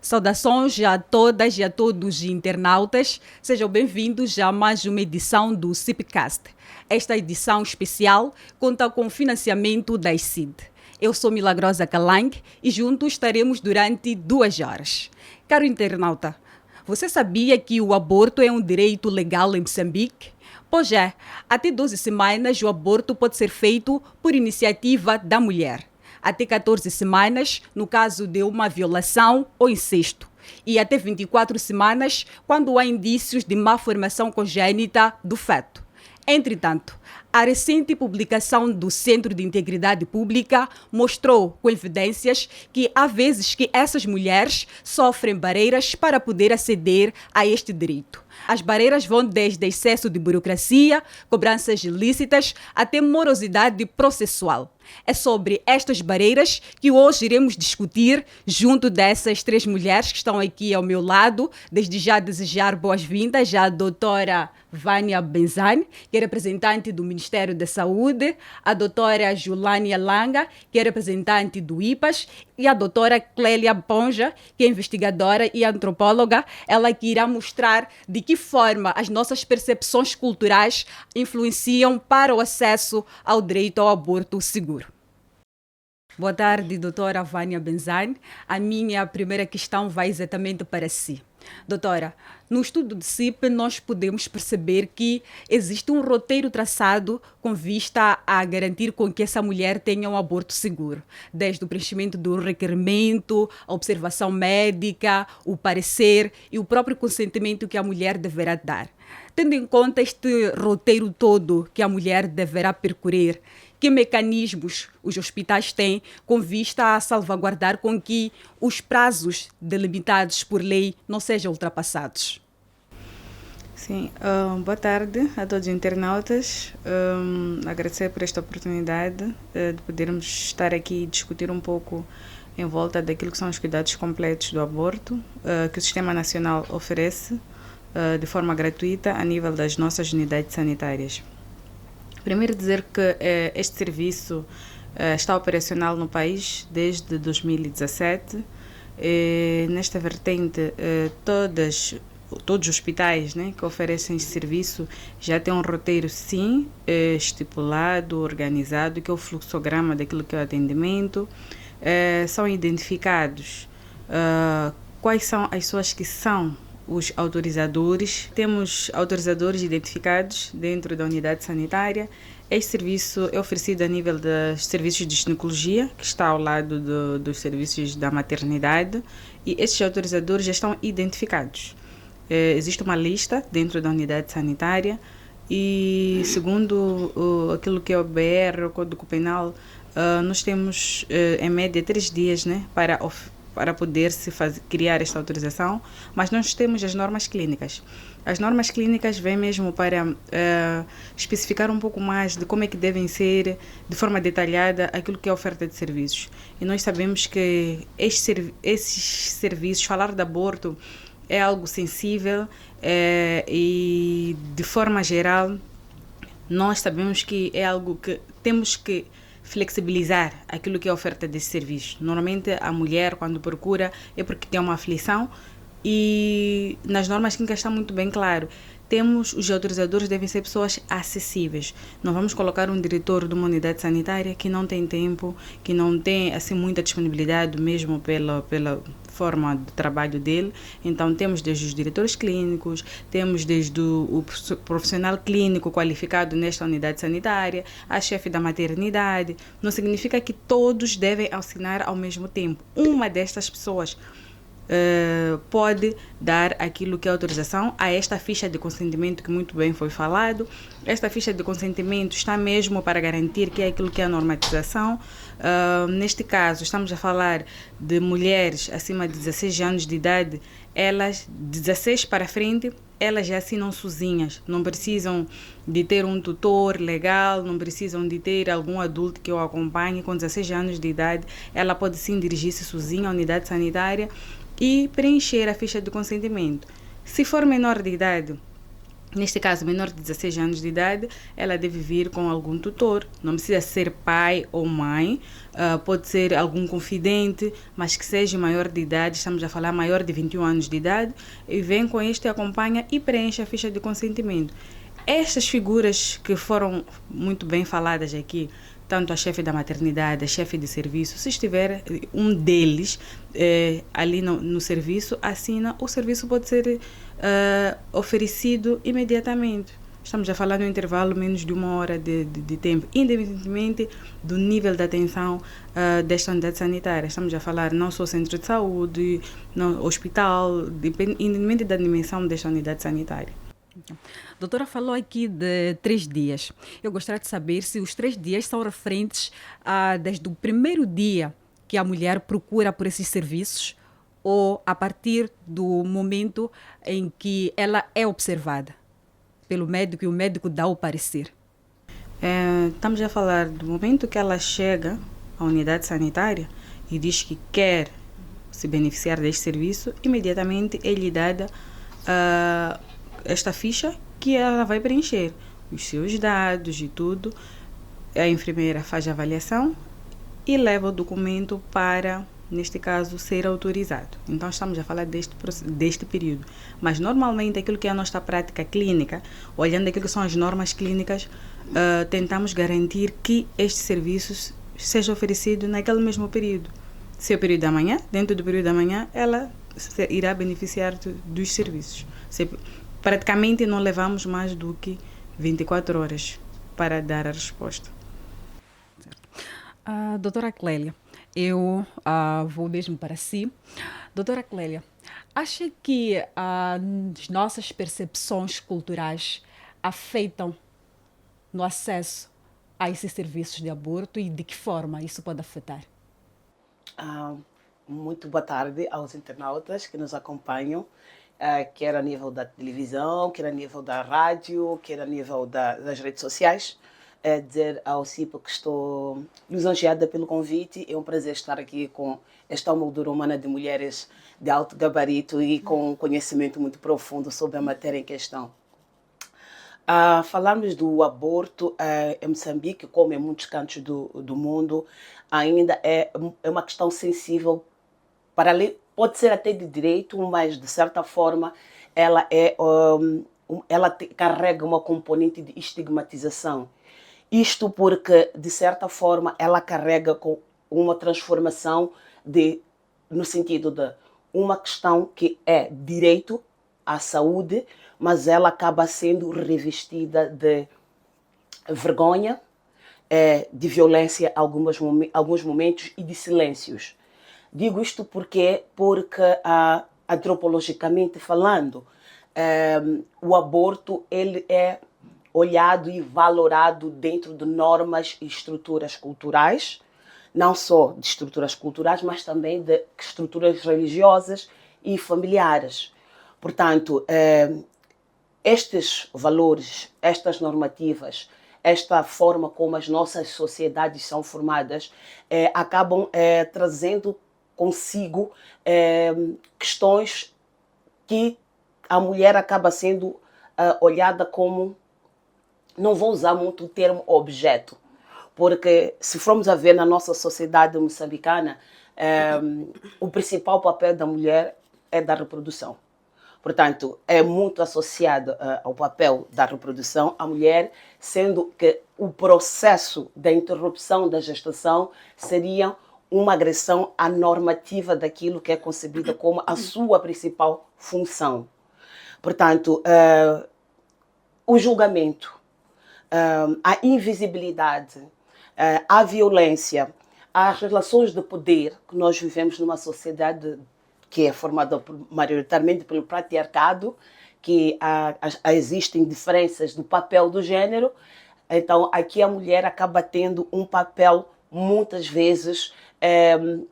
Saudações a todas e a todos internautas, sejam bem-vindos a mais uma edição do CIPcast. Esta edição especial conta com o financiamento da ICID. Eu sou Milagrosa Calang e juntos estaremos durante 2 horas. Caro internauta, você sabia que o aborto é um direito legal em Moçambique? Pois é, até 12 semanas o aborto pode ser feito por iniciativa da mulher. Até 14 semanas, no caso de uma violação ou incesto, e até 24 semanas, quando há indícios de má formação congênita do feto. Entretanto, a recente publicação do Centro de Integridade Pública mostrou com evidências que há vezes que essas mulheres sofrem barreiras para poder aceder a este direito. As barreiras vão desde excesso de burocracia, cobranças ilícitas, até morosidade processual. É sobre estas barreiras que hoje iremos discutir junto dessas 3 mulheres que estão aqui ao meu lado. Desde já desejar boas-vindas à doutora Vânia Benzani, que é representante do Ministério da Saúde, a doutora Julânia Langa, que é representante do IPAS, e a doutora Clélia Ponja, que é investigadora e antropóloga, ela que irá mostrar de que forma as nossas percepções culturais influenciam para o acesso ao direito ao aborto seguro. Boa tarde, doutora Vânia Benzani. A minha primeira questão vai exatamente para si. Doutora, no estudo de CIP nós podemos perceber que existe um roteiro traçado com vista a garantir com que essa mulher tenha um aborto seguro, desde o preenchimento do requerimento, a observação médica, o parecer e o próprio consentimento que a mulher deverá dar. Tendo em conta este roteiro todo que a mulher deverá percorrer, que mecanismos os hospitais têm com vista a salvaguardar com que os prazos delimitados por lei não sejam ultrapassados? Sim, boa tarde a todos os internautas. Agradecer por esta oportunidade de podermos estar aqui e discutir um pouco em volta daquilo que são os cuidados completos do aborto que o Sistema Nacional oferece de forma gratuita a nível das nossas unidades sanitárias. Primeiro dizer que este serviço está operacional no país desde 2017. Nesta vertente, todos os hospitais, né, que oferecem este serviço já têm um roteiro, sim, estipulado, organizado, que é o fluxograma daquilo que é o atendimento. São identificados quais são as pessoas que são os autorizadores. Temos autorizadores identificados dentro da unidade sanitária. Este serviço é oferecido a nível dos serviços de ginecologia, que está ao lado dos serviços da maternidade, e estes autorizadores já estão identificados. Existe uma lista dentro da unidade sanitária e, segundo aquilo que é o BR, o Código Penal, nós temos em média 3 dias, né, para poder-se criar esta autorização, mas nós temos as normas clínicas. As normas clínicas vêm mesmo para especificar um pouco mais de como é que devem ser, de forma detalhada, aquilo que é a oferta de serviços. E nós sabemos que esses serviços, falar de aborto, é algo sensível e, de forma geral, nós sabemos que é algo que temos que flexibilizar aquilo que é a oferta desse serviço. Normalmente a mulher, quando procura, é porque tem uma aflição e nas normas clínicas está muito bem claro. Os autorizadores devem ser pessoas acessíveis. Não vamos colocar um diretor de uma unidade sanitária que não tem tempo, que não tem assim muita disponibilidade mesmo pela forma de trabalho dele. Então temos desde os diretores clínicos, temos desde o profissional clínico qualificado nesta unidade sanitária, a chefe da maternidade. Não significa que todos devem assinar ao mesmo tempo. Uma destas pessoas pode dar aquilo que é autorização a esta ficha de consentimento que muito bem foi falado. Esta ficha de consentimento está mesmo para garantir que é aquilo que é a normatização. Neste caso, estamos a falar de mulheres acima de 16 anos de idade, elas, 16 para frente, elas já assinam sozinhas, não precisam de ter um tutor legal, não precisam de ter algum adulto que o acompanhe. Com 16 anos de idade, ela pode sim dirigir-se sozinha à unidade sanitária e preencher a ficha de consentimento. Se for menor de idade, Neste caso, menor de 16 anos de idade, ela deve vir com algum tutor. Não precisa ser pai ou mãe, pode ser algum confidente, mas que seja maior de idade, estamos a falar maior de 21 anos de idade, e vem com este, acompanha e preenche a ficha de consentimento. Estas figuras que foram muito bem faladas aqui, tanto a chefe da maternidade, a chefe de serviço, se estiver um deles ali no serviço, assina, o serviço pode ser oferecido imediatamente. Estamos a falar no intervalo menos de 1 hora de tempo, independentemente do nível de atenção desta unidade sanitária. Estamos a falar não só centro de saúde, não, hospital, independentemente da dimensão desta unidade sanitária. A doutora falou aqui de 3 dias. Eu gostaria de saber se os 3 dias são referentes desde o primeiro dia que a mulher procura por esses serviços ou a partir do momento em que ela é observada pelo médico e o médico dá o parecer. Estamos a falar do momento que ela chega à unidade sanitária e diz que quer se beneficiar deste serviço, imediatamente é lhe dada esta ficha que ela vai preencher, os seus dados e tudo. A enfermeira faz a avaliação e leva o documento para, neste caso, ser autorizado. Então, estamos a falar deste período. Mas, normalmente, aquilo que é a nossa prática clínica, olhando aquilo que são as normas clínicas, tentamos garantir que estes serviços sejam oferecidos naquele mesmo período. Se é o período da manhã, dentro do período da manhã, ela irá beneficiar dos serviços. Praticamente não levamos mais do que 24 horas para dar a resposta. Doutora Clélia, eu vou mesmo para si. Doutora Clélia, acha que as nossas percepções culturais afetam no acesso a esses serviços de aborto e de que forma isso pode afetar? Muito boa tarde aos internautas que nos acompanham, quer a nível da televisão, quer a nível da rádio, quer a nível das redes sociais. Dizer ao CIPA que estou lisonjeada pelo convite. É um prazer estar aqui com esta moldura humana de mulheres de alto gabarito e com um conhecimento muito profundo sobre a matéria em questão. Falarmos do aborto em Moçambique, como em muitos cantos do mundo, ainda é uma questão sensível para além, pode ser até de direito, mas de certa forma ela carrega uma componente de estigmatização. Isto porque, de certa forma, ela carrega com uma transformação no sentido de uma questão que é direito à saúde, mas ela acaba sendo revestida de vergonha, de violência em alguns momentos e de silêncios. Digo isto porque antropologicamente falando, o aborto ele é olhado e valorado dentro de normas e estruturas culturais, não só de estruturas culturais, mas também de estruturas religiosas e familiares. Portanto, estes valores, estas normativas, esta forma como as nossas sociedades são formadas, acabam trazendo consigo questões que a mulher acaba sendo olhada como, não vou usar muito o termo objeto, porque se formos a ver na nossa sociedade moçambicana, o principal papel da mulher é da reprodução. Portanto, é muito associado ao papel da reprodução a mulher, sendo que o processo da interrupção da gestação seria uma agressão à normativa daquilo que é concebida como a sua principal função. Portanto, o julgamento, a invisibilidade, a violência, as relações de poder, que nós vivemos numa sociedade que é formada maioritariamente pelo patriarcado, que existem diferenças do papel do gênero. Então, aqui a mulher acaba tendo um papel, muitas vezes,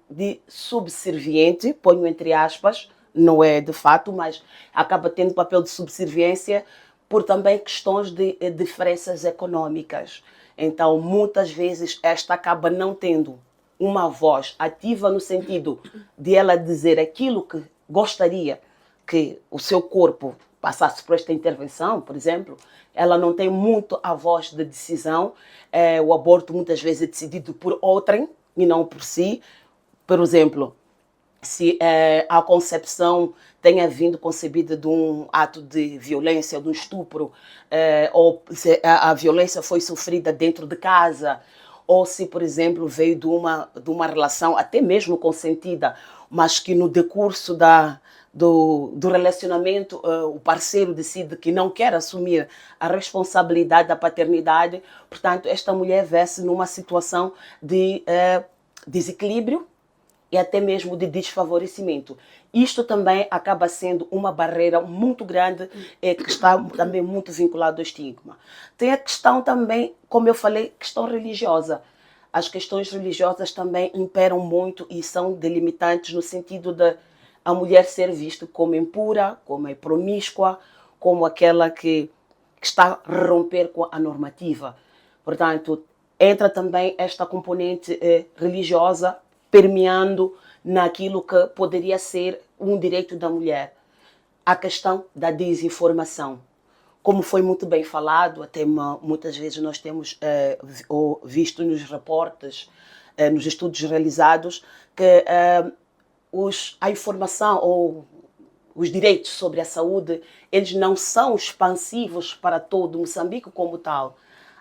de subserviente, ponho entre aspas, não é de fato, mas acaba tendo papel de subserviência por também questões de diferenças econômicas. Então, muitas vezes, esta acaba não tendo uma voz ativa no sentido de ela dizer aquilo que gostaria que o seu corpo passasse por esta intervenção, por exemplo, ela não tem muito a voz de decisão. O aborto muitas vezes é decidido por outrem e não por si. Por exemplo, se a concepção tenha vindo concebida de um ato de violência, de um estupro, ou se a violência foi sofrida dentro de casa, ou se, por exemplo, veio de uma relação até mesmo consentida, mas que no decurso do relacionamento o parceiro decide que não quer assumir a responsabilidade da paternidade. Portanto, esta mulher vê-se numa situação de desequilíbrio e até mesmo de desfavorecimento. Isto também acaba sendo uma barreira muito grande que está também muito vinculado ao estigma. Tem a questão também, como eu falei, questão religiosa. As questões religiosas também imperam muito e são delimitantes no sentido de a mulher ser vista como impura, como promíscua, como aquela que está a romper com a normativa. Portanto, entra também esta componente religiosa permeando naquilo que poderia ser um direito da mulher. A questão da desinformação. Como foi muito bem falado, até muitas vezes nós temos visto nos reportes, nos estudos realizados, que a informação ou os direitos sobre a saúde, eles não são expansivos para todo Moçambique como tal.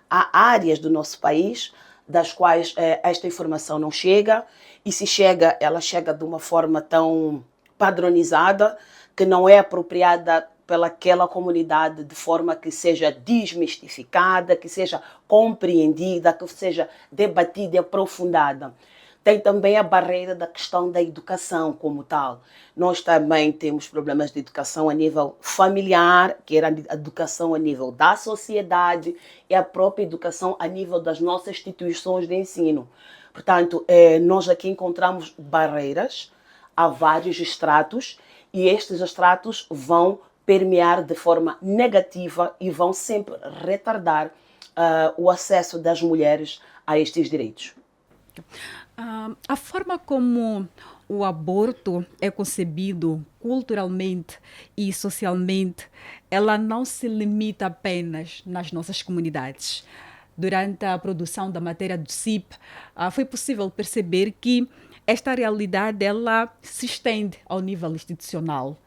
Há áreas do nosso país das quais esta informação não chega, e se chega, ela chega de uma forma tão padronizada que não é apropriada pelaquela comunidade de forma que seja desmistificada, que seja compreendida, que seja debatida e aprofundada. Tem também a barreira da questão da educação como tal. Nós também temos problemas de educação a nível familiar, que era a educação a nível da sociedade e a própria educação a nível das nossas instituições de ensino. Portanto, nós aqui encontramos barreiras a vários estratos e estes estratos vão permear de forma negativa e vão sempre retardar o acesso das mulheres a estes direitos. A forma como o aborto é concebido culturalmente e socialmente, ela não se limita apenas nas nossas comunidades. Durante a produção da matéria do CIP, foi possível perceber que esta realidade ela se estende ao nível institucional.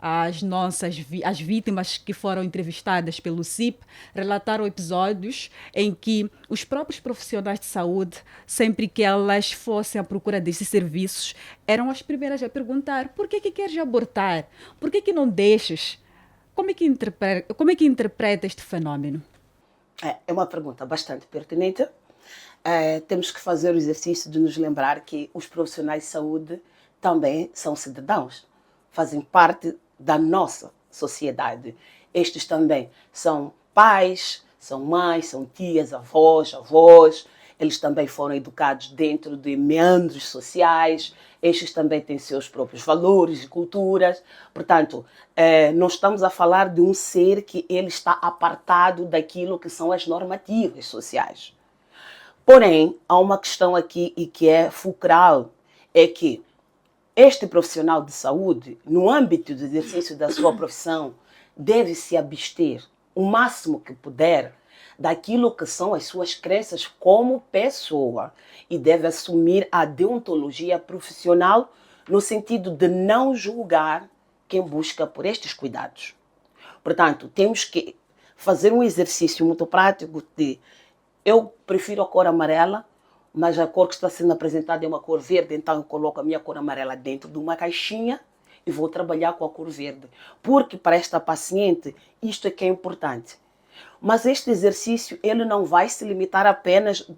As vítimas que foram entrevistadas pelo CIP relataram episódios em que os próprios profissionais de saúde, sempre que elas fossem à procura desses serviços, eram as primeiras a perguntar: por que queres abortar? Por que não deixas? Como é que interpreta este fenômeno? É uma pergunta bastante pertinente. Temos que fazer o exercício de nos lembrar que os profissionais de saúde também são cidadãos, fazem parte da nossa sociedade. Estes também são pais, são mães, são tias, avós. Eles também foram educados dentro de meandros sociais. Estes também têm seus próprios valores e culturas. Portanto, não estamos a falar de um ser que ele está apartado daquilo que são as normativas sociais. Porém, há uma questão aqui e que é fulcral, é que este profissional de saúde, no âmbito do exercício da sua profissão, deve se abster o máximo que puder daquilo que são as suas crenças como pessoa e deve assumir a deontologia profissional no sentido de não julgar quem busca por estes cuidados. Portanto, temos que fazer um exercício muito prático de: eu prefiro a cor amarela, mas a cor que está sendo apresentada é uma cor verde, então eu coloco a minha cor amarela dentro de uma caixinha e vou trabalhar com a cor verde. Porque para esta paciente isto é que é importante. Mas este exercício ele não vai se limitar apenas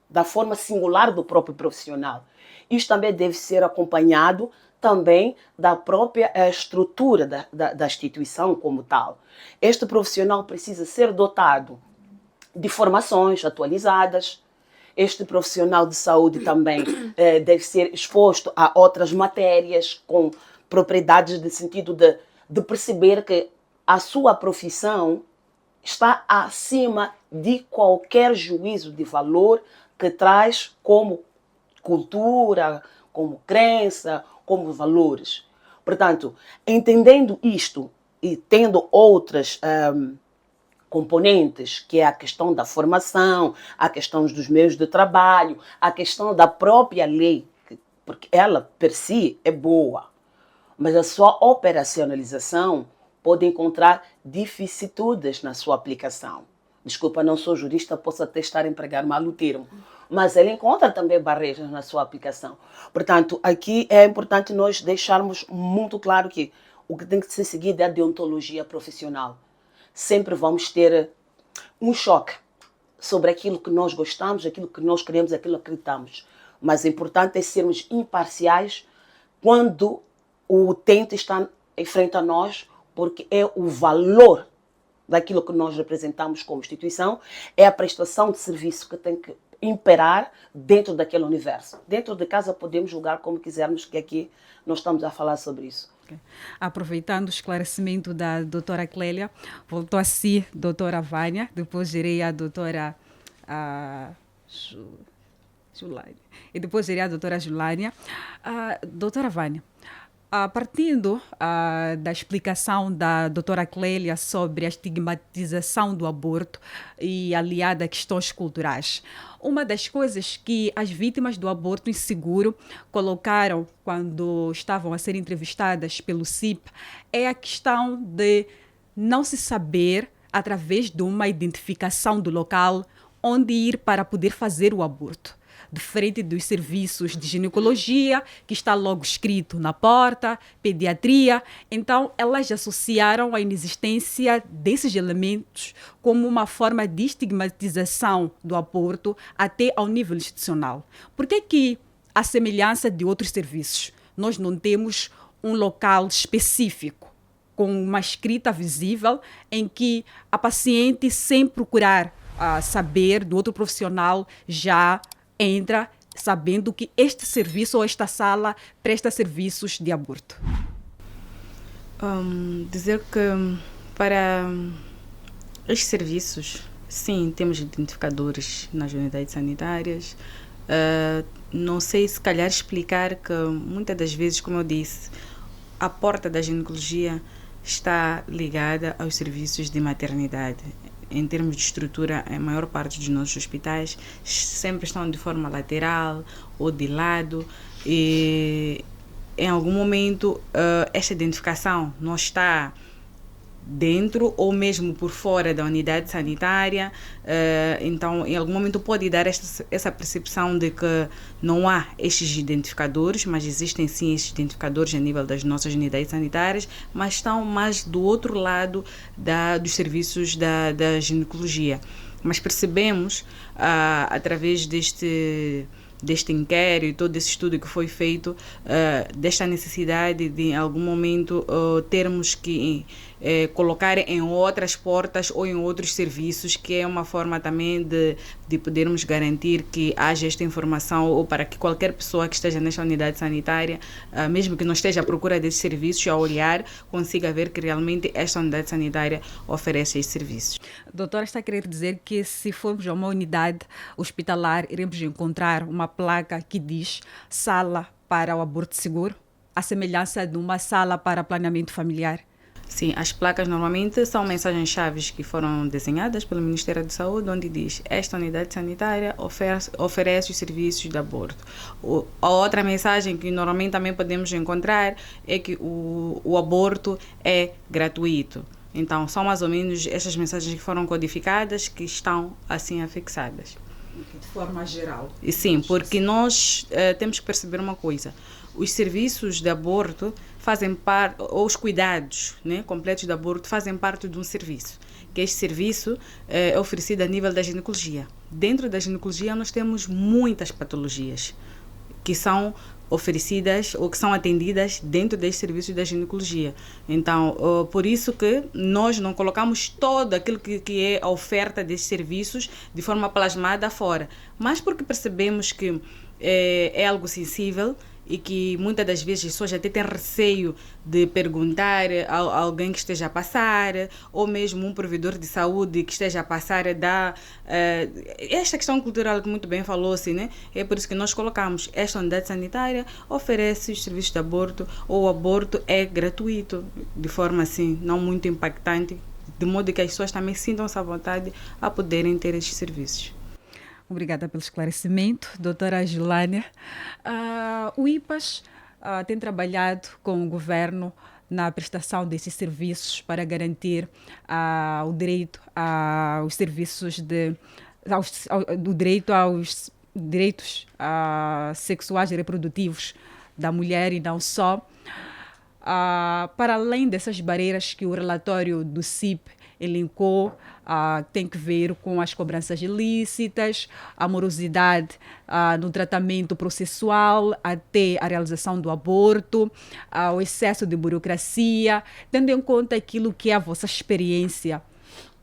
da forma singular do próprio profissional. Isto também deve ser acompanhado também da própria estrutura da instituição como tal. Este profissional precisa ser dotado de formações atualizadas. Este profissional de saúde também deve ser exposto a outras matérias com propriedades de sentido de perceber que a sua profissão está acima de qualquer juízo de valor que traz como cultura, como crença, como valores. Portanto, entendendo isto, e tendo outras componentes, que é a questão da formação, a questão dos meios de trabalho, a questão da própria lei, porque ela, per si, é boa, mas a sua operacionalização pode encontrar vicissitudes na sua aplicação. Desculpa, não sou jurista, posso até estar a empregar mal o termo, mas ele encontra também barreiras na sua aplicação. Portanto, aqui é importante nós deixarmos muito claro que o que tem que ser seguido é a deontologia profissional. Sempre vamos ter um choque sobre aquilo que nós gostamos, aquilo que nós queremos, aquilo que acreditamos. Mas o importante é sermos imparciais quando o utente está em frente a nós, porque é o valor daquilo que nós representamos como instituição, é a prestação de serviço que tem que imperar dentro daquele universo. Dentro de casa podemos julgar como quisermos, que aqui nós estamos a falar sobre isso. Okay. Aproveitando o esclarecimento da doutora Clélia, voltou a si, doutora Vânia, depois irei a doutora Julânia, e depois irei a doutora Julânia. Doutora Vânia, partindo da explicação da doutora Clélia sobre a estigmatização do aborto e aliada a questões culturais, uma das coisas que as vítimas do aborto inseguro colocaram quando estavam a ser entrevistadas pelo CIP é a questão de não se saber, através de uma identificação do local, onde ir para poder fazer o aborto. Diferente dos serviços de ginecologia, que está logo escrito na porta, pediatria. Então, elas associaram a inexistência desses elementos como uma forma de estigmatização do aborto até ao nível institucional. Por que, à semelhança de outros serviços, nós não temos um local específico, com uma escrita visível, em que a paciente, sem procurar saber do outro profissional, já entra sabendo que este serviço ou esta sala presta serviços de aborto? Dizer que para estes serviços, sim, temos identificadores nas unidades sanitárias. Não sei, se calhar explicar que muitas das vezes, como eu disse, a porta da ginecologia está ligada aos serviços de maternidade. Em termos de estrutura, a maior parte dos nossos hospitais sempre estão de forma lateral ou de lado, e em algum momento esta identificação não está dentro ou mesmo por fora da unidade sanitária. Então, em algum momento pode dar essa percepção de que não há estes identificadores, mas existem sim estes identificadores a nível das nossas unidades sanitárias, mas estão mais do outro lado dos serviços da ginecologia. Mas percebemos, através deste inquérito, todo esse estudo que foi feito, desta necessidade de, em algum momento, termos que colocar em outras portas ou em outros serviços, que é uma forma também de podermos garantir que haja esta informação, ou para que qualquer pessoa que esteja nesta unidade sanitária, mesmo que não esteja à procura desses serviços, ao olhar, consiga ver que realmente esta unidade sanitária oferece esses serviços. Doutora, está a querer dizer que se formos a uma unidade hospitalar, iremos encontrar uma placa que diz sala para o aborto seguro, à semelhança de uma sala para planeamento familiar? Sim, as placas normalmente são mensagens-chave que foram desenhadas pelo Ministério da Saúde, onde diz: esta unidade sanitária oferece os serviços de aborto. A outra mensagem que normalmente também podemos encontrar é que o aborto é gratuito. Então, são mais ou menos estas mensagens que foram codificadas, que estão assim afixadas. De forma geral. E sim, porque nós temos que perceber uma coisa: os serviços de aborto fazem parte, ou os cuidados, né, completos de aborto, fazem parte de um serviço, que este serviço é oferecido a nível da ginecologia. Dentro da ginecologia nós temos muitas patologias que são oferecidas ou que são atendidas dentro deste serviço da ginecologia. Então, por isso que nós não colocamos todo aquilo que é a oferta destes serviços de forma plasmada fora, mas porque percebemos que é algo sensível e que muitas das vezes as pessoas até têm receio de perguntar a alguém que esteja a passar, ou mesmo um provedor de saúde que esteja a passar esta questão cultural que muito bem falou-se, né? É por isso que nós colocamos esta unidade sanitária oferece os serviços de aborto, ou o aborto é gratuito, de forma assim, não muito impactante, de modo que as pessoas também sintam-se à vontade a poderem ter estes serviços. Obrigada pelo esclarecimento, doutora Julânia. O IPAS tem trabalhado com o governo na prestação desses serviços para garantir o direito aos serviços do direito aos direitos sexuais e reprodutivos da mulher e não só. Para além dessas barreiras que o relatório do CIP elencou, tem que ver com as cobranças ilícitas, a morosidade no tratamento processual até a realização do aborto, o excesso de burocracia, tendo em conta aquilo que é a vossa experiência.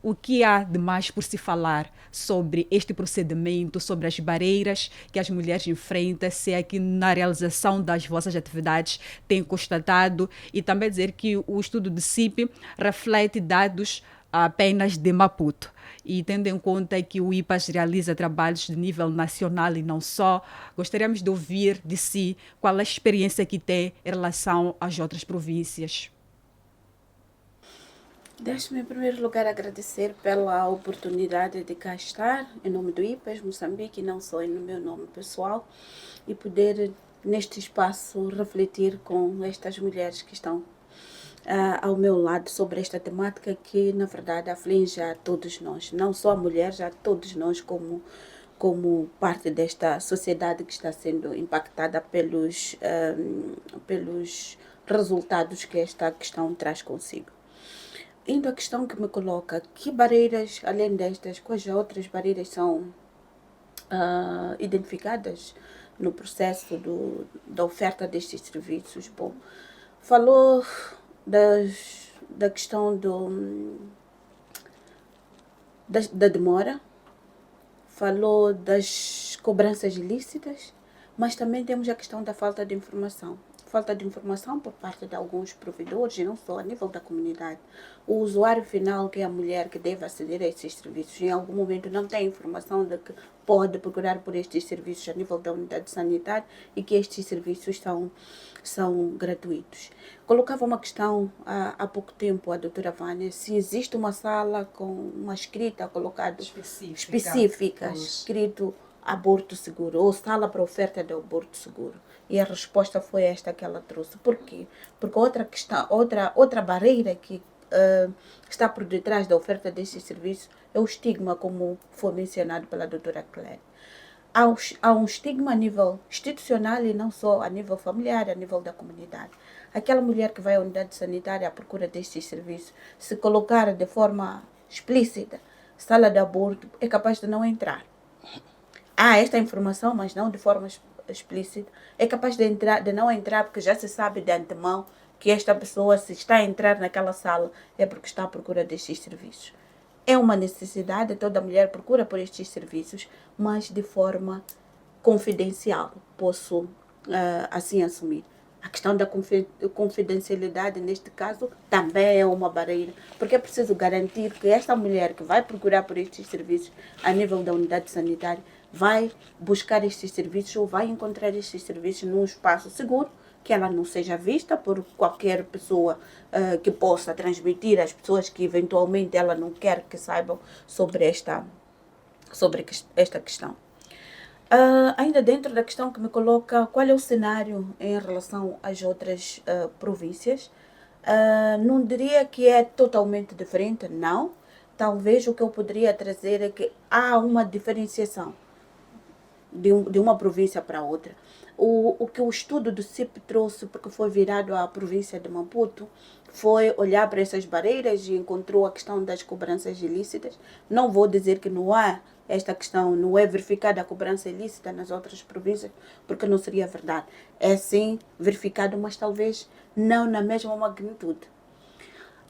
O que há de mais por se falar sobre este procedimento, sobre as barreiras que as mulheres enfrentam, se é que na realização das vossas atividades têm constatado, e também dizer que o estudo de CIP reflete dados apenas de Maputo. E tendo em conta que o IPAS realiza trabalhos de nível nacional e não só, gostaríamos de ouvir de si qual é a experiência que tem em relação às outras províncias. Deixe-me, em primeiro lugar, agradecer pela oportunidade de cá estar, em nome do IPAS Moçambique, e não só em meu nome pessoal, e poder, neste espaço, refletir com estas mulheres que estão ao meu lado sobre esta temática que, na verdade, aflige a todos nós, não só a mulheres, a todos nós como parte desta sociedade que está sendo impactada pelos resultados que esta questão traz consigo. Indo à questão que me coloca, que barreiras, além destas, quais outras barreiras são identificadas no processo da oferta destes serviços? Bom, falou da questão da demora, falou das cobranças ilícitas, mas também temos a questão da falta de informação. Falta de informação por parte de alguns provedores, e não só a nível da comunidade. O usuário final, que é a mulher que deve aceder a esses serviços, em algum momento não tem informação de que pode procurar por estes serviços a nível da unidade sanitária e que estes serviços são gratuitos. Colocava uma questão há pouco tempo a doutora Vânia, se existe uma sala com uma escrita colocada específica escrito aborto seguro, ou sala para oferta de aborto seguro. E a resposta foi esta que ela trouxe. Por quê? Porque outra barreira que está por detrás da oferta desse serviço é o estigma, como foi mencionado pela doutora Claire. Há um estigma a nível institucional e não só a nível familiar, a nível da comunidade. Aquela mulher que vai à unidade sanitária à procura destes serviços, se colocar de forma explícita sala de aborto, é capaz de não entrar. Há esta informação, mas não de forma explícita, é capaz de não entrar, porque já se sabe de antemão que esta pessoa, se está a entrar naquela sala, é porque está à procura destes serviços. É uma necessidade, toda mulher procura por estes serviços, mas de forma confidencial, posso assim assumir. A questão da confidencialidade, neste caso, também é uma barreira, porque é preciso garantir que esta mulher que vai procurar por estes serviços a nível da unidade sanitária vai buscar estes serviços ou vai encontrar estes serviços num espaço seguro, que ela não seja vista por qualquer pessoa que possa transmitir às pessoas que eventualmente ela não quer que saibam sobre esta questão. Ainda dentro da questão que me coloca, qual é o cenário em relação às outras províncias? Não diria que é totalmente diferente, não. Talvez o que eu poderia trazer é que há uma diferenciação de uma província para outra. O que o estudo do CIP trouxe, porque foi virado à província de Maputo, foi olhar para essas barreiras e encontrou a questão das cobranças ilícitas. Não vou dizer que não há esta questão, não é verificada a cobrança ilícita nas outras províncias, porque não seria verdade. É sim verificado, mas talvez não na mesma magnitude.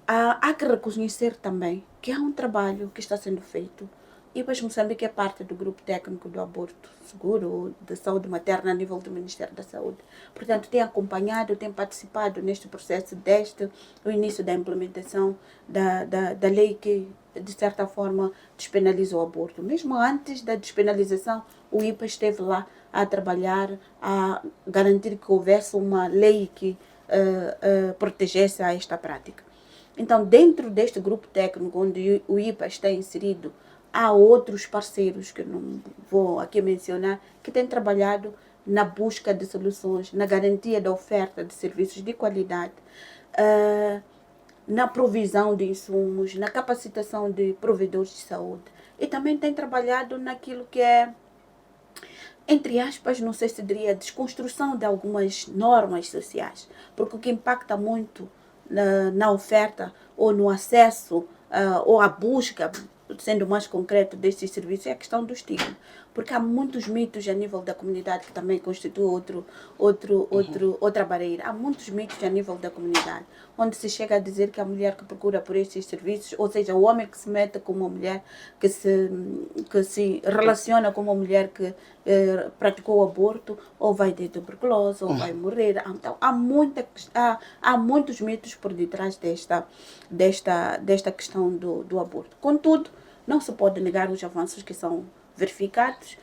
Há que reconhecer também que há um trabalho que está sendo feito IPAS Moçambique é parte do grupo técnico do aborto seguro, de saúde materna a nível do Ministério da Saúde. Portanto, tem acompanhado, tem participado neste processo desde o início da implementação da lei que, de certa forma, despenaliza o aborto. Mesmo antes da despenalização, o IPAS esteve lá a trabalhar, a garantir que houvesse uma lei que protegesse a esta prática. Então, dentro deste grupo técnico, onde o IPAS está inserido, há outros parceiros, que não vou aqui mencionar, que têm trabalhado na busca de soluções, na garantia da oferta de serviços de qualidade, na provisão de insumos, na capacitação de provedores de saúde. E também têm trabalhado naquilo que é, entre aspas, não sei se diria, desconstrução de algumas normas sociais, porque o que impacta muito na oferta ou no acesso ou a busca, sendo mais concreto, destes serviços, é a questão do estigma. Porque há muitos mitos a nível da comunidade, que também constitui outra barreira. Há muitos mitos a nível da comunidade, onde se chega a dizer que a mulher que procura por estes serviços, ou seja, o homem que se mete com uma mulher, que se relaciona com uma mulher que praticou o aborto, ou vai ter tuberculose, ou vai morrer. Então, há muitos mitos por detrás desta questão do aborto. Contudo, não se pode negar os avanços que são verificados.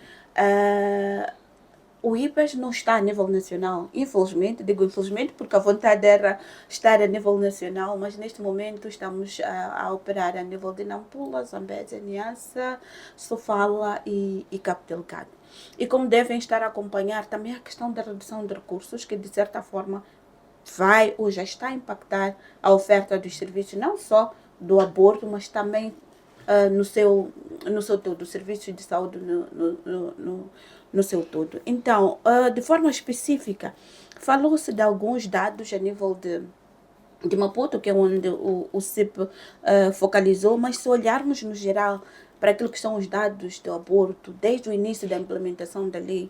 O IPAS não está a nível nacional, infelizmente, digo infelizmente porque a vontade era estar a nível nacional, mas neste momento estamos a operar a nível de Nampula, Zambésia, Niassa, Sofala e Cabo Delgado. E como devem estar a acompanhar também a questão da redução de recursos, que de certa forma vai ou já está a impactar a oferta dos serviços, não só do aborto, mas também no seu todo, serviços de saúde no seu todo. Então, de forma específica, falou-se de alguns dados a nível de Maputo, que é onde o CIP focalizou, mas se olharmos no geral para aquilo que são os dados do aborto, desde o início da implementação da lei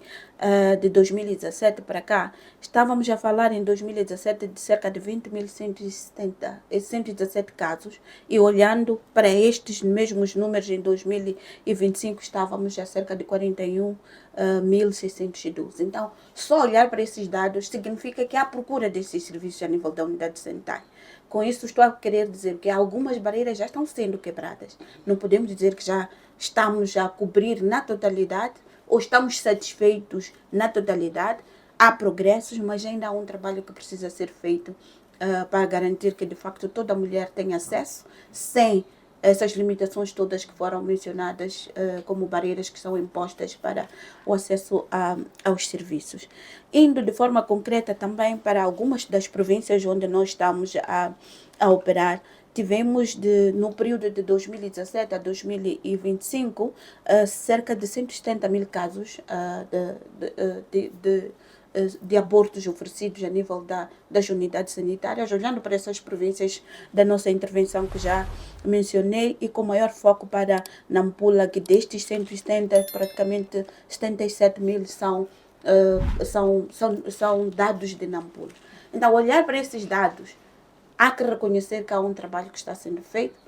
de 2017 para cá, estávamos a falar em 2017 de cerca de 20.117 casos, e olhando para estes mesmos números em 2025, estávamos a cerca de 41.612. Então, só olhar para esses dados significa que há procura desses serviços a nível da unidade sanitária. Com isso, estou a querer dizer que algumas barreiras já estão sendo quebradas. Não podemos dizer que já estamos a cobrir na totalidade ou estamos satisfeitos na totalidade. Há progressos, mas ainda há um trabalho que precisa ser feito para garantir que, de facto, toda mulher tenha acesso, sem essas limitações todas que foram mencionadas como barreiras que são impostas para o acesso aos serviços. Indo de forma concreta também para algumas das províncias onde nós estamos a operar, tivemos no período de 2017 a 2025 cerca de 170 mil casos de abortos oferecidos a nível das unidades sanitárias, olhando para essas províncias da nossa intervenção que já mencionei, e com maior foco para Nampula, que destes 170, praticamente 77 mil são dados de Nampula. Então, olhar para esses dados, há que reconhecer que há um trabalho que está sendo feito.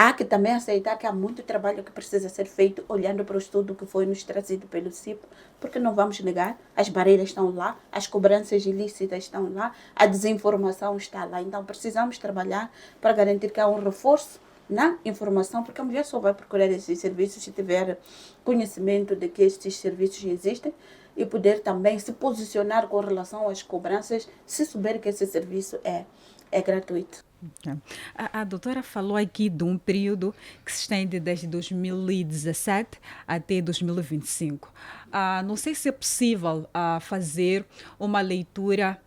Há que também aceitar que há muito trabalho que precisa ser feito, olhando para o estudo que foi nos trazido pelo CIP, porque não vamos negar, as barreiras estão lá, as cobranças ilícitas estão lá, a desinformação está lá. Então, precisamos trabalhar para garantir que há um reforço na informação, porque a mulher só vai procurar esses serviços se tiver conhecimento de que estes serviços existem, e poder também se posicionar com relação às cobranças, se souber que esse serviço é gratuito. A doutora falou aqui de um período que se estende desde 2017 até 2025. Não sei se é possível fazer uma leitura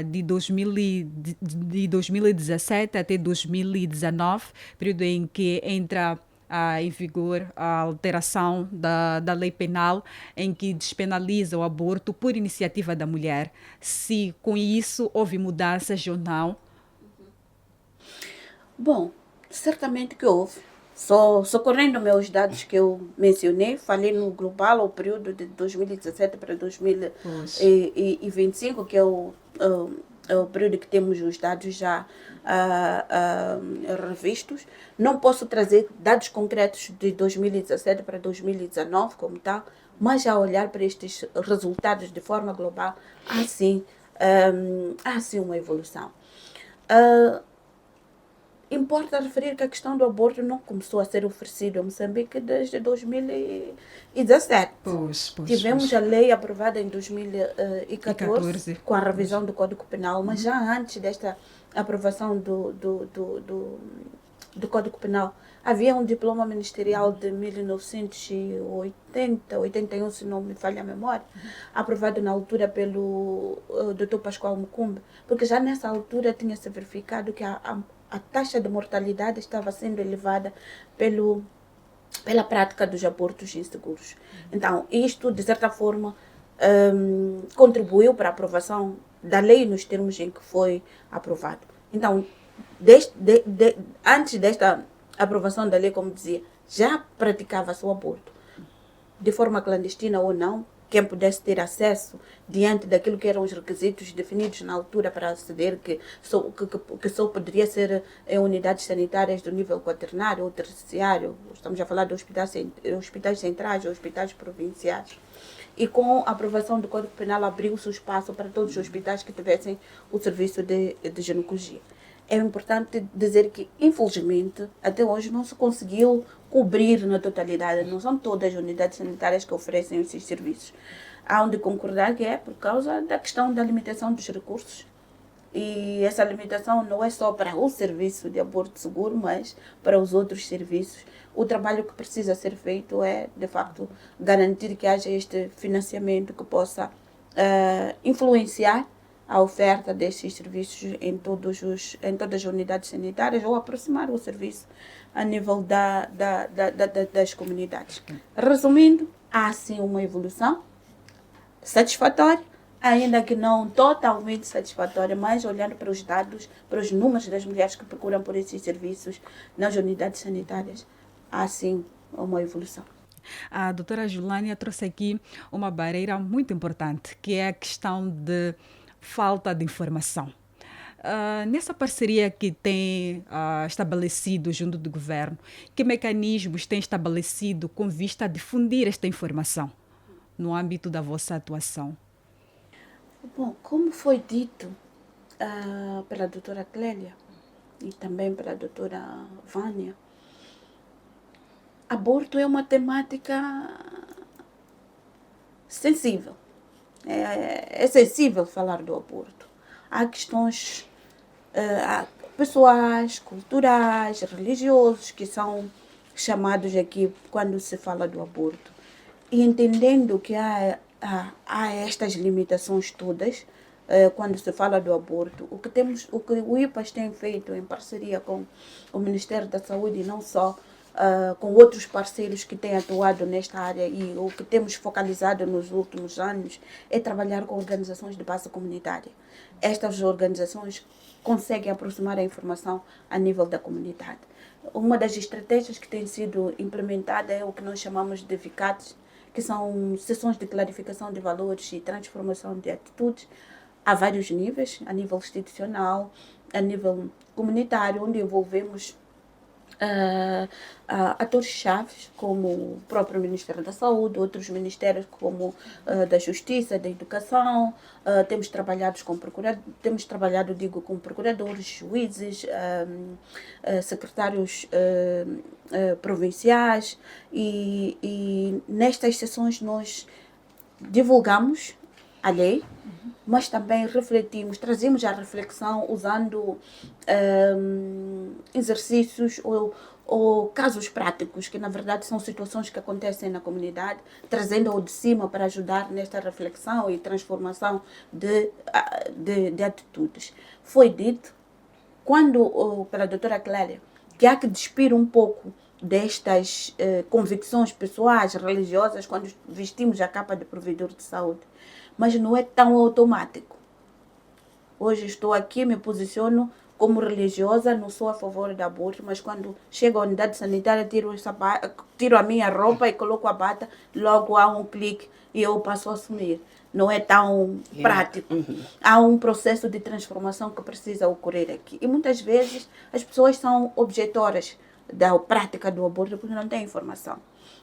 de 2017 até 2019, período em que entra em vigor a alteração da lei penal, em que despenaliza o aborto por iniciativa da mulher. Se com isso houve mudanças ou não. Bom, certamente que houve. Socorrendo meus dados que eu mencionei, falei no global, o período de 2017 para 2025, que é o período que temos os dados já revistos. Não posso trazer dados concretos de 2017 para 2019 como tal, mas a olhar para estes resultados de forma global, há sim uma evolução. Importa referir que a questão do aborto não começou a ser oferecida em Moçambique desde 2017. Tivemos a lei aprovada em 2014 com a revisão do Código Penal, mas já antes desta aprovação do Código Penal havia um diploma ministerial de 1980, 81, se não me falha a memória, aprovado na altura pelo Dr. Pascoal Mucumbe, porque já nessa altura tinha-se verificado que a taxa de mortalidade estava sendo elevada pela prática dos abortos inseguros. Então, isto, de certa forma, contribuiu para a aprovação da lei nos termos em que foi aprovado. Então, antes desta aprovação da lei, como dizia, já praticava-se o aborto, de forma clandestina ou não. Quem pudesse ter acesso diante daquilo que eram os requisitos definidos na altura para aceder, que só poderia ser em unidades sanitárias do nível quaternário ou terciário, estamos a falar de hospitais centrais ou hospitais provinciais. E com a aprovação do Código Penal abriu-se o espaço para todos os hospitais que tivessem o serviço de ginecologia. É importante dizer que, infelizmente, até hoje não se conseguiu cobrir na totalidade. Não são todas as unidades sanitárias que oferecem esses serviços. Há onde concordar que é por causa da questão da limitação dos recursos. E essa limitação não é só para o serviço de aborto seguro, mas para os outros serviços. O trabalho que precisa ser feito é, de facto, garantir que haja este financiamento que possa influenciar a oferta desses serviços em todas as unidades sanitárias ou aproximar o serviço a nível das comunidades. Resumindo, há sim uma evolução satisfatória, ainda que não totalmente satisfatória, mas olhando para os dados, para os números das mulheres que procuram por esses serviços nas unidades sanitárias, há sim uma evolução. A doutora Julânia trouxe aqui uma barreira muito importante, que é a questão de falta de informação. Nessa parceria que tem estabelecido junto do governo, que mecanismos tem estabelecido com vista a difundir esta informação no âmbito da vossa atuação? Bom, como foi dito pela doutora Clélia e também pela doutora Vânia, aborto é uma temática sensível. É sensível falar do aborto. Há questões pessoais, culturais, religiosos que são chamados aqui quando se fala do aborto. E entendendo que há estas limitações todas, quando se fala do aborto, o que o IPAS tem feito em parceria com o Ministério da Saúde e não só, com outros parceiros que têm atuado nesta área e o que temos focalizado nos últimos anos é trabalhar com organizações de base comunitária. Estas organizações conseguem aproximar a informação a nível da comunidade. Uma das estratégias que tem sido implementada é o que nós chamamos de VICATs, que são sessões de clarificação de valores e transformação de atitudes a vários níveis, a nível institucional, a nível comunitário, onde envolvemos atores-chave, como o próprio Ministério da Saúde, outros ministérios como da Justiça, da Educação. Temos trabalhado com procuradores, juízes, secretários provinciais e nestas sessões nós divulgamos a lei, mas também refletimos, trazemos a reflexão usando exercícios ou casos práticos, que na verdade são situações que acontecem na comunidade, trazendo-o de cima para ajudar nesta reflexão e transformação de atitudes. Foi dito, pela doutora Clélia, que há que despir um pouco destas convicções pessoais, religiosas, quando vestimos a capa de provedor de saúde. Mas não é tão automático. Hoje estou aqui, me posiciono como religiosa, não sou a favor do aborto, mas quando chego à unidade sanitária, tiro a minha roupa e coloco a bata, logo há um clique e eu passo a assumir. não é tão prático. Há um processo de transformação que precisa ocorrer aqui. E muitas vezes as pessoas são objetoras da prática do aborto porque não têm informação.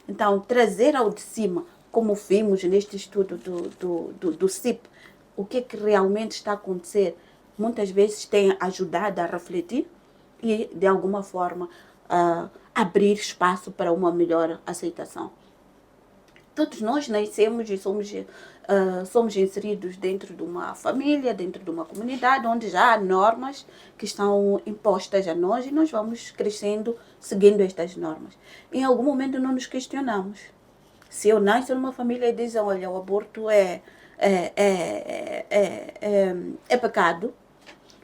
Então, trazer ao de cima, como vimos neste estudo do CIP, o que realmente está a acontecer, muitas vezes tem ajudado a refletir e, de alguma forma, abrir espaço para uma melhor aceitação. Todos nós nascemos e somos inseridos dentro de uma família, dentro de uma comunidade, onde já há normas que estão impostas a nós e nós vamos crescendo seguindo estas normas. Em algum momento não nos questionamos. Se eu nasço numa família e dizem, olha, o aborto é pecado,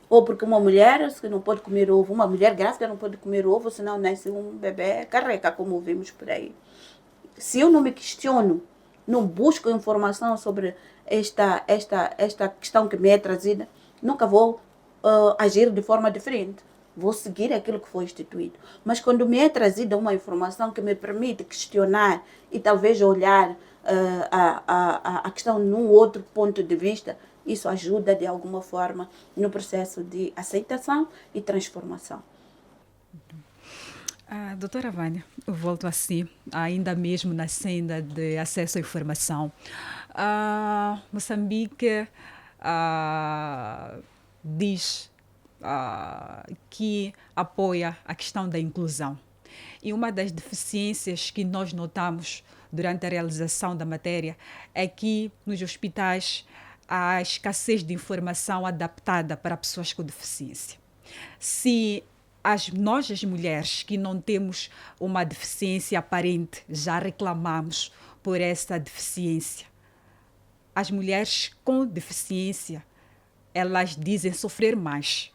ou porque uma mulher não pode comer ovo, uma mulher grávida não pode comer ovo, senão nasce um bebê carreca, como vimos por aí. Se eu não me questiono, não busco informação sobre esta questão que me é trazida, nunca vou agir de forma diferente. Vou seguir aquilo que foi instituído. Mas quando me é trazida uma informação que me permite questionar e talvez olhar a questão num outro ponto de vista, isso ajuda de alguma forma no processo de aceitação e transformação. Doutora Vânia, eu volto a si, ainda mesmo na senda de acesso à informação. Moçambique diz que apoia a questão da inclusão. E uma das deficiências que nós notamos durante a realização da matéria é que nos hospitais há a escassez de informação adaptada para pessoas com deficiência. Se nós, as mulheres que não temos uma deficiência aparente, já reclamamos por essa deficiência, as mulheres com deficiência, elas dizem sofrer mais,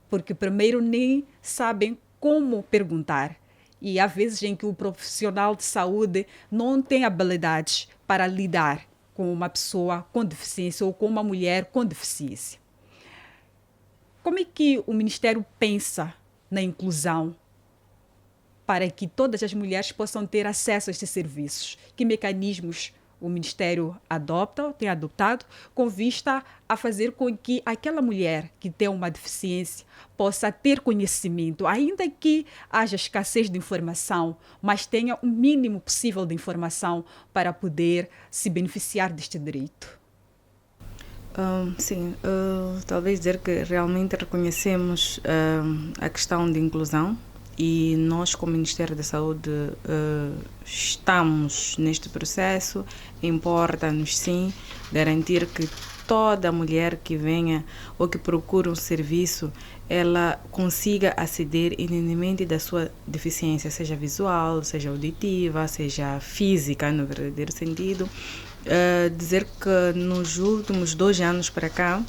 porque primeiro nem sabem como perguntar. E há vezes em que o profissional de saúde não tem habilidades para lidar com uma pessoa com deficiência ou com uma mulher com deficiência. Como é que o Ministério pensa na inclusão para que todas as mulheres possam ter acesso a estes serviços? Que mecanismos o Ministério tem adotado com vista a fazer com que aquela mulher que tem uma deficiência possa ter conhecimento, ainda que haja escassez de informação, mas tenha o mínimo possível de informação para poder se beneficiar deste direito? Sim, talvez dizer que realmente reconhecemos a questão de inclusão e nós, como Ministério da Saúde, estamos neste processo. Importa-nos, sim, garantir que toda mulher que venha ou que procure um serviço, ela consiga aceder independentemente da sua deficiência, seja visual, seja auditiva, seja física, no verdadeiro sentido. Dizer que nos últimos 2 anos para cá,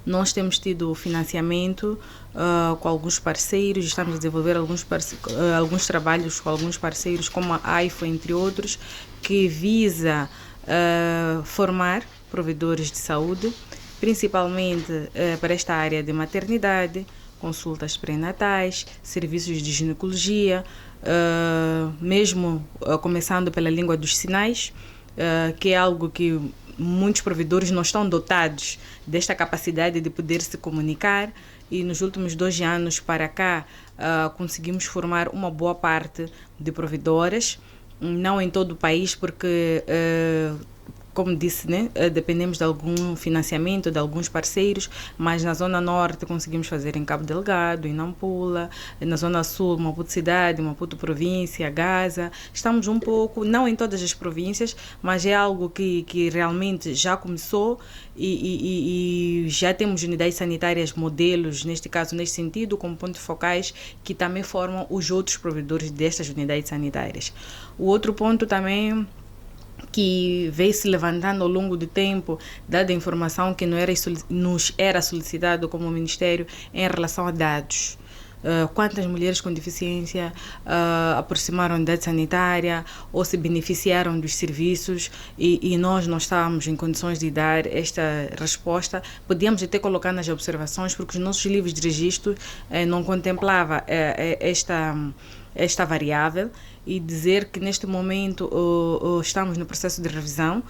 nós temos tido financiamento com alguns parceiros, estamos a desenvolver alguns trabalhos com alguns parceiros, como a AIFO, entre outros, que visa formar provedores de saúde, principalmente para esta área de maternidade, consultas pré-natais, serviços de ginecologia, mesmo começando pela língua dos sinais, que é algo que muitos provedores não estão dotados desta capacidade de poder se comunicar, e nos últimos 2 anos para cá conseguimos formar uma boa parte de provedoras, não em todo o país, porque como disse, né, dependemos de algum financiamento de alguns parceiros, mas na Zona Norte conseguimos fazer em Cabo Delgado, em Nampula, na Zona Sul, Maputo Cidade, Maputo Província, Gaza. Estamos um pouco, não em todas as províncias, mas é algo que realmente já começou e já temos unidades sanitárias modelos, neste caso, neste sentido, como pontos focais, que também formam os outros provedores destas unidades sanitárias. O outro ponto também que veio se levantando ao longo do tempo, dada a informação que nos era solicitado como Ministério em relação a dados. Quantas mulheres com deficiência aproximaram da idade sanitária ou se beneficiaram dos serviços, e nós não estávamos em condições de dar esta resposta. Podíamos até colocar nas observações, porque os nossos livros de registro não contemplavam esta variável, e dizer que neste momento estamos no processo de revisão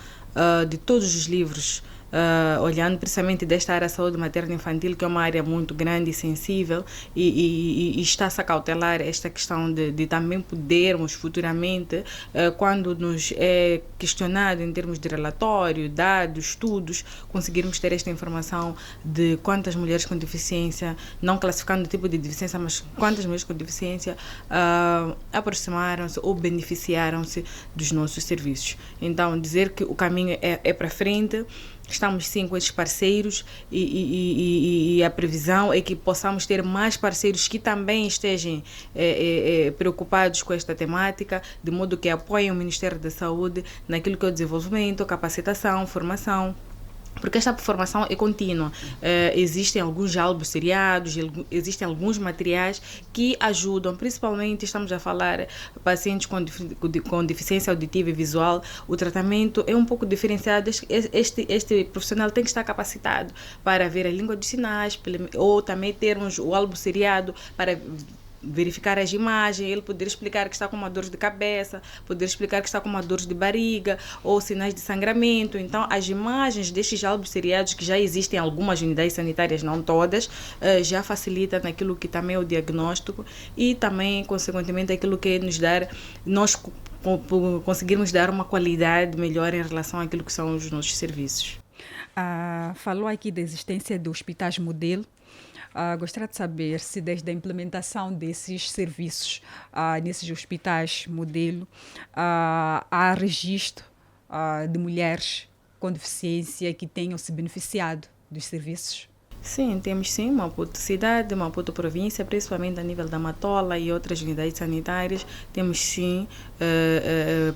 de todos os livros, olhando precisamente desta área da saúde materna infantil, que é uma área muito grande e sensível, e está-se a cautelar esta questão de também podermos futuramente, quando nos é questionado em termos de relatório, dados, estudos, conseguirmos ter esta informação de quantas mulheres com deficiência, não classificando o tipo de deficiência, mas quantas mulheres com deficiência aproximaram-se ou beneficiaram-se dos nossos serviços. Então, dizer que o caminho é para frente. Estamos sim com esses parceiros e a previsão é que possamos ter mais parceiros que também estejam preocupados com esta temática, de modo que apoiem o Ministério da Saúde naquilo que é o desenvolvimento, capacitação, formação. Porque esta formação é contínua. Existem alguns álbuns seriados, existem alguns materiais que ajudam, principalmente estamos a falar pacientes com deficiência auditiva e visual. O tratamento é um pouco diferenciado. Este profissional tem que estar capacitado para ver a língua dos sinais, ou também termos o álbum seriado para verificar as imagens, ele poder explicar que está com uma dor de cabeça, poder explicar que está com uma dor de barriga ou sinais de sangramento. Então, as imagens destes álbuns seriados, que já existem em algumas unidades sanitárias, não todas, já facilita naquilo que também é o diagnóstico e também, consequentemente, aquilo que é nos dar, nós conseguirmos dar uma qualidade melhor em relação àquilo que são os nossos serviços. Falou aqui da existência de hospitais modelo. Gostaria de saber se desde a implementação desses serviços nesses hospitais modelo há registro de mulheres com deficiência que tenham se beneficiado dos serviços. Sim, temos sim, Maputo cidade, Maputo província, principalmente a nível da Matola e outras unidades sanitárias, temos sim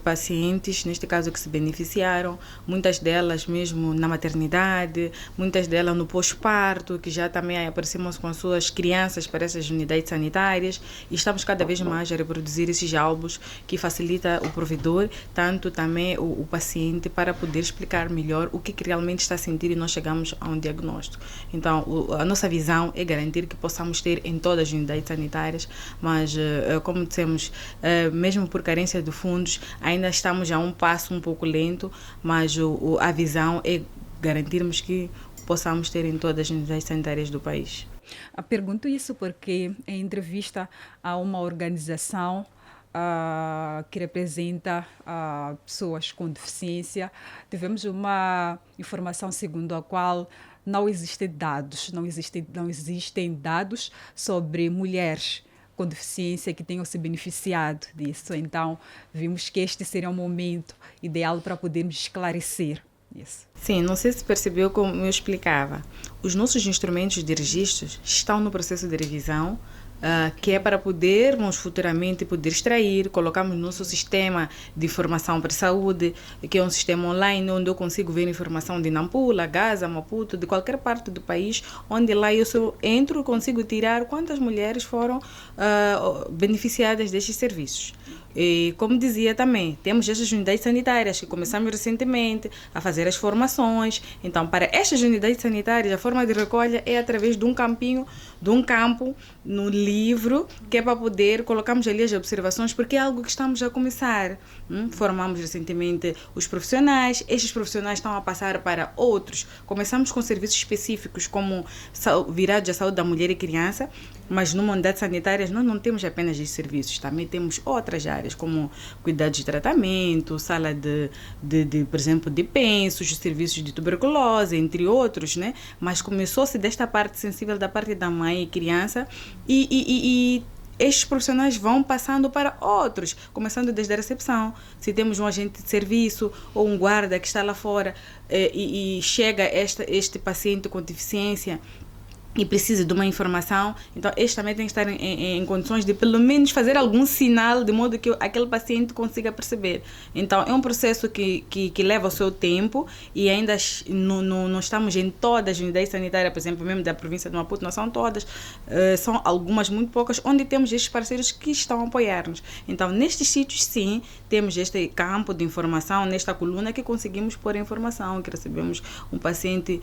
pacientes, neste caso, que se beneficiaram, muitas delas mesmo na maternidade, muitas delas no pós-parto, que já também aproximam-se com suas crianças para essas unidades sanitárias, e estamos cada vez mais a reproduzir esses álbuns que facilita o provedor, tanto também o paciente, para poder explicar melhor o que realmente está a sentir e nós chegamos a um diagnóstico. Então, a nossa visão é garantir que possamos ter em todas as unidades sanitárias, mas, como dissemos, mesmo por carência de fundos, ainda estamos a um passo um pouco lento, mas a visão é garantirmos que possamos ter em todas as unidades sanitárias do país. Pergunto isso porque, em entrevista a uma organização que representa pessoas com deficiência, tivemos uma informação segundo a qual não existem dados sobre mulheres com deficiência que tenham se beneficiado disso. Então, vimos que este seria um momento ideal para podermos esclarecer isso. Sim, não sei se percebeu como eu explicava. Os nossos instrumentos de registro estão no processo de revisão, que é para podermos futuramente poder extrair, colocamos no nosso sistema de informação para a saúde, que é um sistema online onde eu consigo ver informação de Nampula, Gaza, Maputo, de qualquer parte do país, onde lá eu entro e consigo tirar quantas mulheres foram beneficiadas destes serviços. E, como dizia também, temos estas unidades sanitárias que começamos recentemente a fazer as formações. Então, para estas unidades sanitárias, a forma de recolha é através de um campo no livro, que é para poder colocarmos ali as observações, porque é algo que estamos a começar. Formamos recentemente os profissionais, estes profissionais estão a passar para outros. Começamos com serviços específicos, como virados à saúde da mulher e criança, mas numa unidade sanitária nós não temos apenas estes serviços, também temos outras áreas, como cuidados de tratamento, sala por exemplo, de pensos, serviços de tuberculose, entre outros, né? Mas começou-se desta parte sensível da parte da mãe e criança e estes profissionais vão passando para outros, começando desde a recepção. Se temos um agente de serviço ou um guarda que está lá fora e chega este paciente com deficiência e precisa de uma informação, então este também tem que estar em condições de pelo menos fazer algum sinal de modo que aquele paciente consiga perceber. Então é um processo que leva o seu tempo e ainda não estamos em todas as unidades sanitárias, por exemplo, mesmo da província de Maputo, não são todas, são algumas muito poucas, onde temos estes parceiros que estão a apoiar-nos. Então nestes sítios sim, temos este campo de informação, nesta coluna que conseguimos pôr a informação, que recebemos um paciente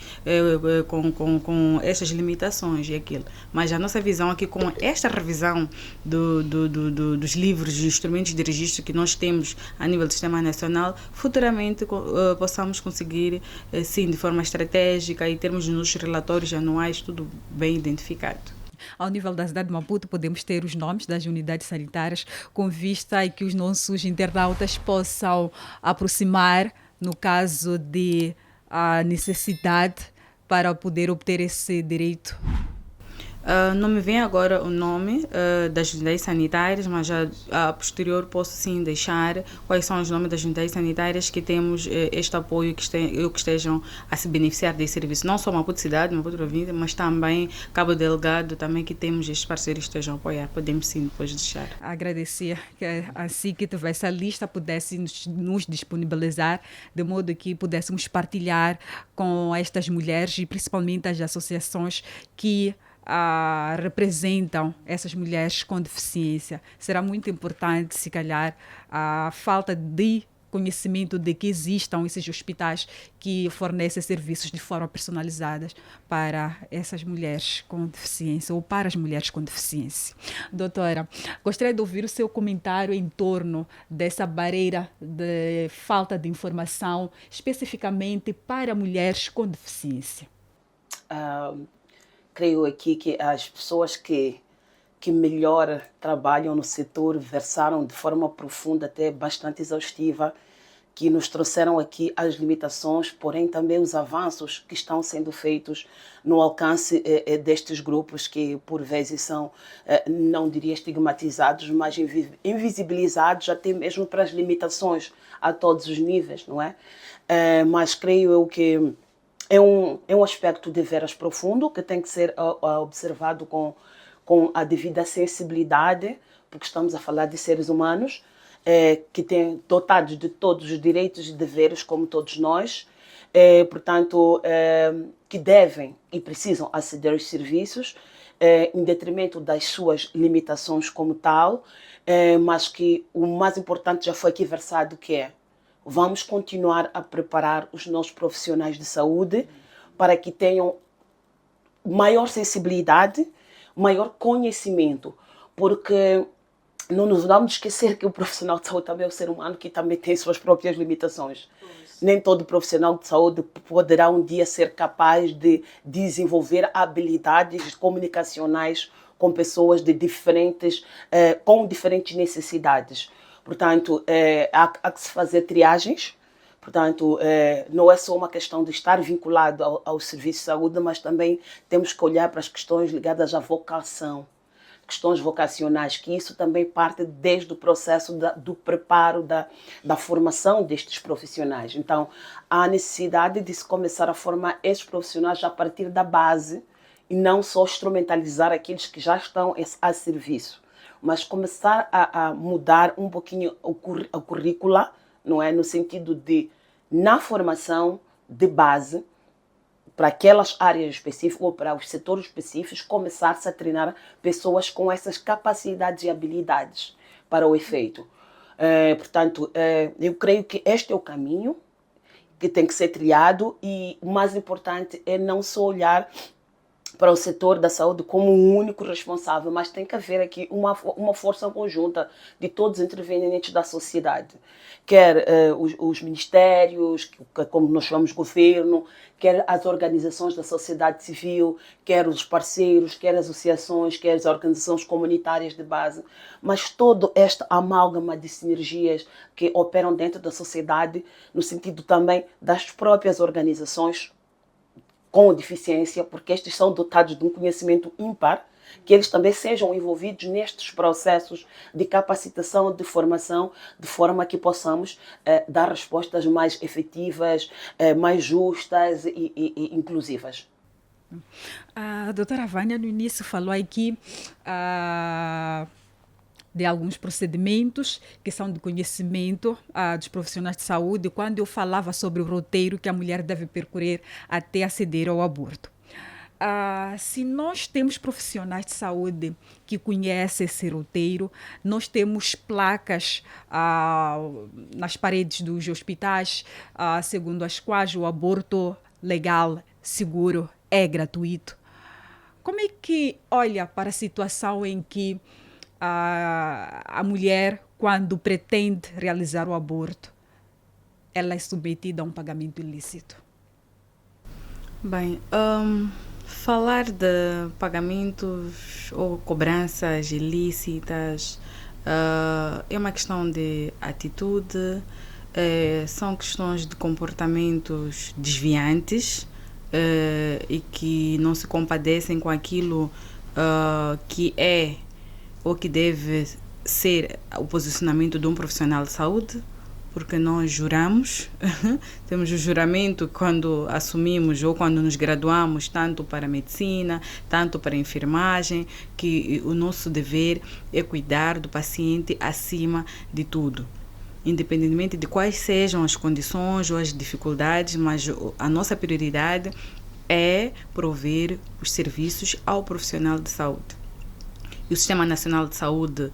com estas limitações limitações e aquilo. Mas a nossa visão aqui, com esta revisão dos livros e instrumentos de registro que nós temos a nível do Sistema Nacional, futuramente possamos conseguir, sim, de forma estratégica, e termos nos relatórios anuais tudo bem identificado. Ao nível da cidade de Maputo, podemos ter os nomes das unidades sanitárias com vista a que os nossos internautas possam aproximar, no caso de a necessidade para poder obter esse direito. Não me vem agora o nome das unidades sanitárias, mas já a posterior posso sim deixar quais são os nomes das unidades sanitárias que temos este apoio, que estejam a se beneficiar desse serviço. Não só Maputo Cidade, Maputo Província, mas também Cabo Delgado, também que temos estes parceiros que estejam a apoiar. Podemos sim depois deixar. Agradecer que assim que tivesse a lista pudesse nos disponibilizar, de modo que pudéssemos partilhar com estas mulheres e principalmente as associações que representam essas mulheres com deficiência. Será muito importante, se calhar, a falta de conhecimento de que existam esses hospitais que fornecem serviços de forma personalizada para essas mulheres com deficiência ou para as mulheres com deficiência. Doutora, gostaria de ouvir o seu comentário em torno dessa barreira de falta de informação, especificamente para mulheres com deficiência. Creio aqui que as pessoas que melhor trabalham no setor versaram de forma profunda, até bastante exaustiva, que nos trouxeram aqui as limitações, porém também os avanços que estão sendo feitos no alcance destes grupos que por vezes são, não diria estigmatizados, mas invisibilizados até mesmo para as limitações a todos os níveis, não é? Mas creio eu que é um aspecto de veras profundo que tem que ser observado com a devida sensibilidade, porque estamos a falar de seres humanos que têm dotados de todos os direitos e deveres, como todos nós, portanto, que devem e precisam aceder aos serviços, em detrimento das suas limitações como tal, mas que o mais importante já foi aqui versado, que é: vamos continuar a preparar os nossos profissionais de saúde para que tenham maior sensibilidade, maior conhecimento, porque não nos vamos esquecer que o profissional de saúde também é um ser humano que também tem suas próprias limitações. Nem todo profissional de saúde poderá um dia ser capaz de desenvolver habilidades comunicacionais com pessoas de com diferentes necessidades. Portanto, há que se fazer triagens. Portanto, não é só uma questão de estar vinculado ao serviço de saúde, mas também temos que olhar para as questões ligadas à vocação, questões vocacionais, que isso também parte desde o processo do preparo, da formação destes profissionais. Então, há necessidade de se começar a formar estes profissionais a partir da base e não só instrumentalizar aqueles que já estão a serviço, mas começar a mudar um pouquinho o currículo, não é? No sentido de, na formação de base, para aquelas áreas específicas ou para os setores específicos, começar-se a treinar pessoas com essas capacidades e habilidades para o efeito. Portanto, eu creio que este é o caminho que tem que ser trilhado, e o mais importante é não só olhar para o setor da saúde como um único responsável, mas tem que haver aqui uma força conjunta de todos os intervenientes da sociedade, quer os ministérios, como nós chamamos governo, quer as organizações da sociedade civil, quer os parceiros, quer as associações, quer as organizações comunitárias de base, mas todo esta amálgama de sinergias que operam dentro da sociedade, no sentido também das próprias organizações com deficiência, porque estes são dotados de um conhecimento ímpar, que eles também sejam envolvidos nestes processos de capacitação, de formação, de forma que possamos dar respostas mais efetivas, mais justas e inclusivas. A doutora Vânia, no início, falou aqui de alguns procedimentos que são de conhecimento dos profissionais de saúde, quando eu falava sobre o roteiro que a mulher deve percorrer até aceder ao aborto. Se nós temos profissionais de saúde que conhecem esse roteiro, nós temos placas nas paredes dos hospitais, segundo as quais o aborto legal, seguro, é gratuito. que olha para a situação em que a mulher, quando pretende realizar o aborto, ela é submetida a um pagamento ilícito? Bem, falar de pagamentos ou cobranças ilícitas é uma questão de atitude, são questões de comportamentos desviantes e que não se compadecem com aquilo que é ou que deve ser o posicionamento de um profissional de saúde, porque nós juramos, temos o juramento quando assumimos ou quando nos graduamos, tanto para a medicina, tanto para a enfermagem, que o nosso dever é cuidar do paciente acima de tudo, independentemente de quais sejam as condições ou as dificuldades, mas a nossa prioridade é prover os serviços ao profissional de saúde. E o Sistema Nacional de Saúde,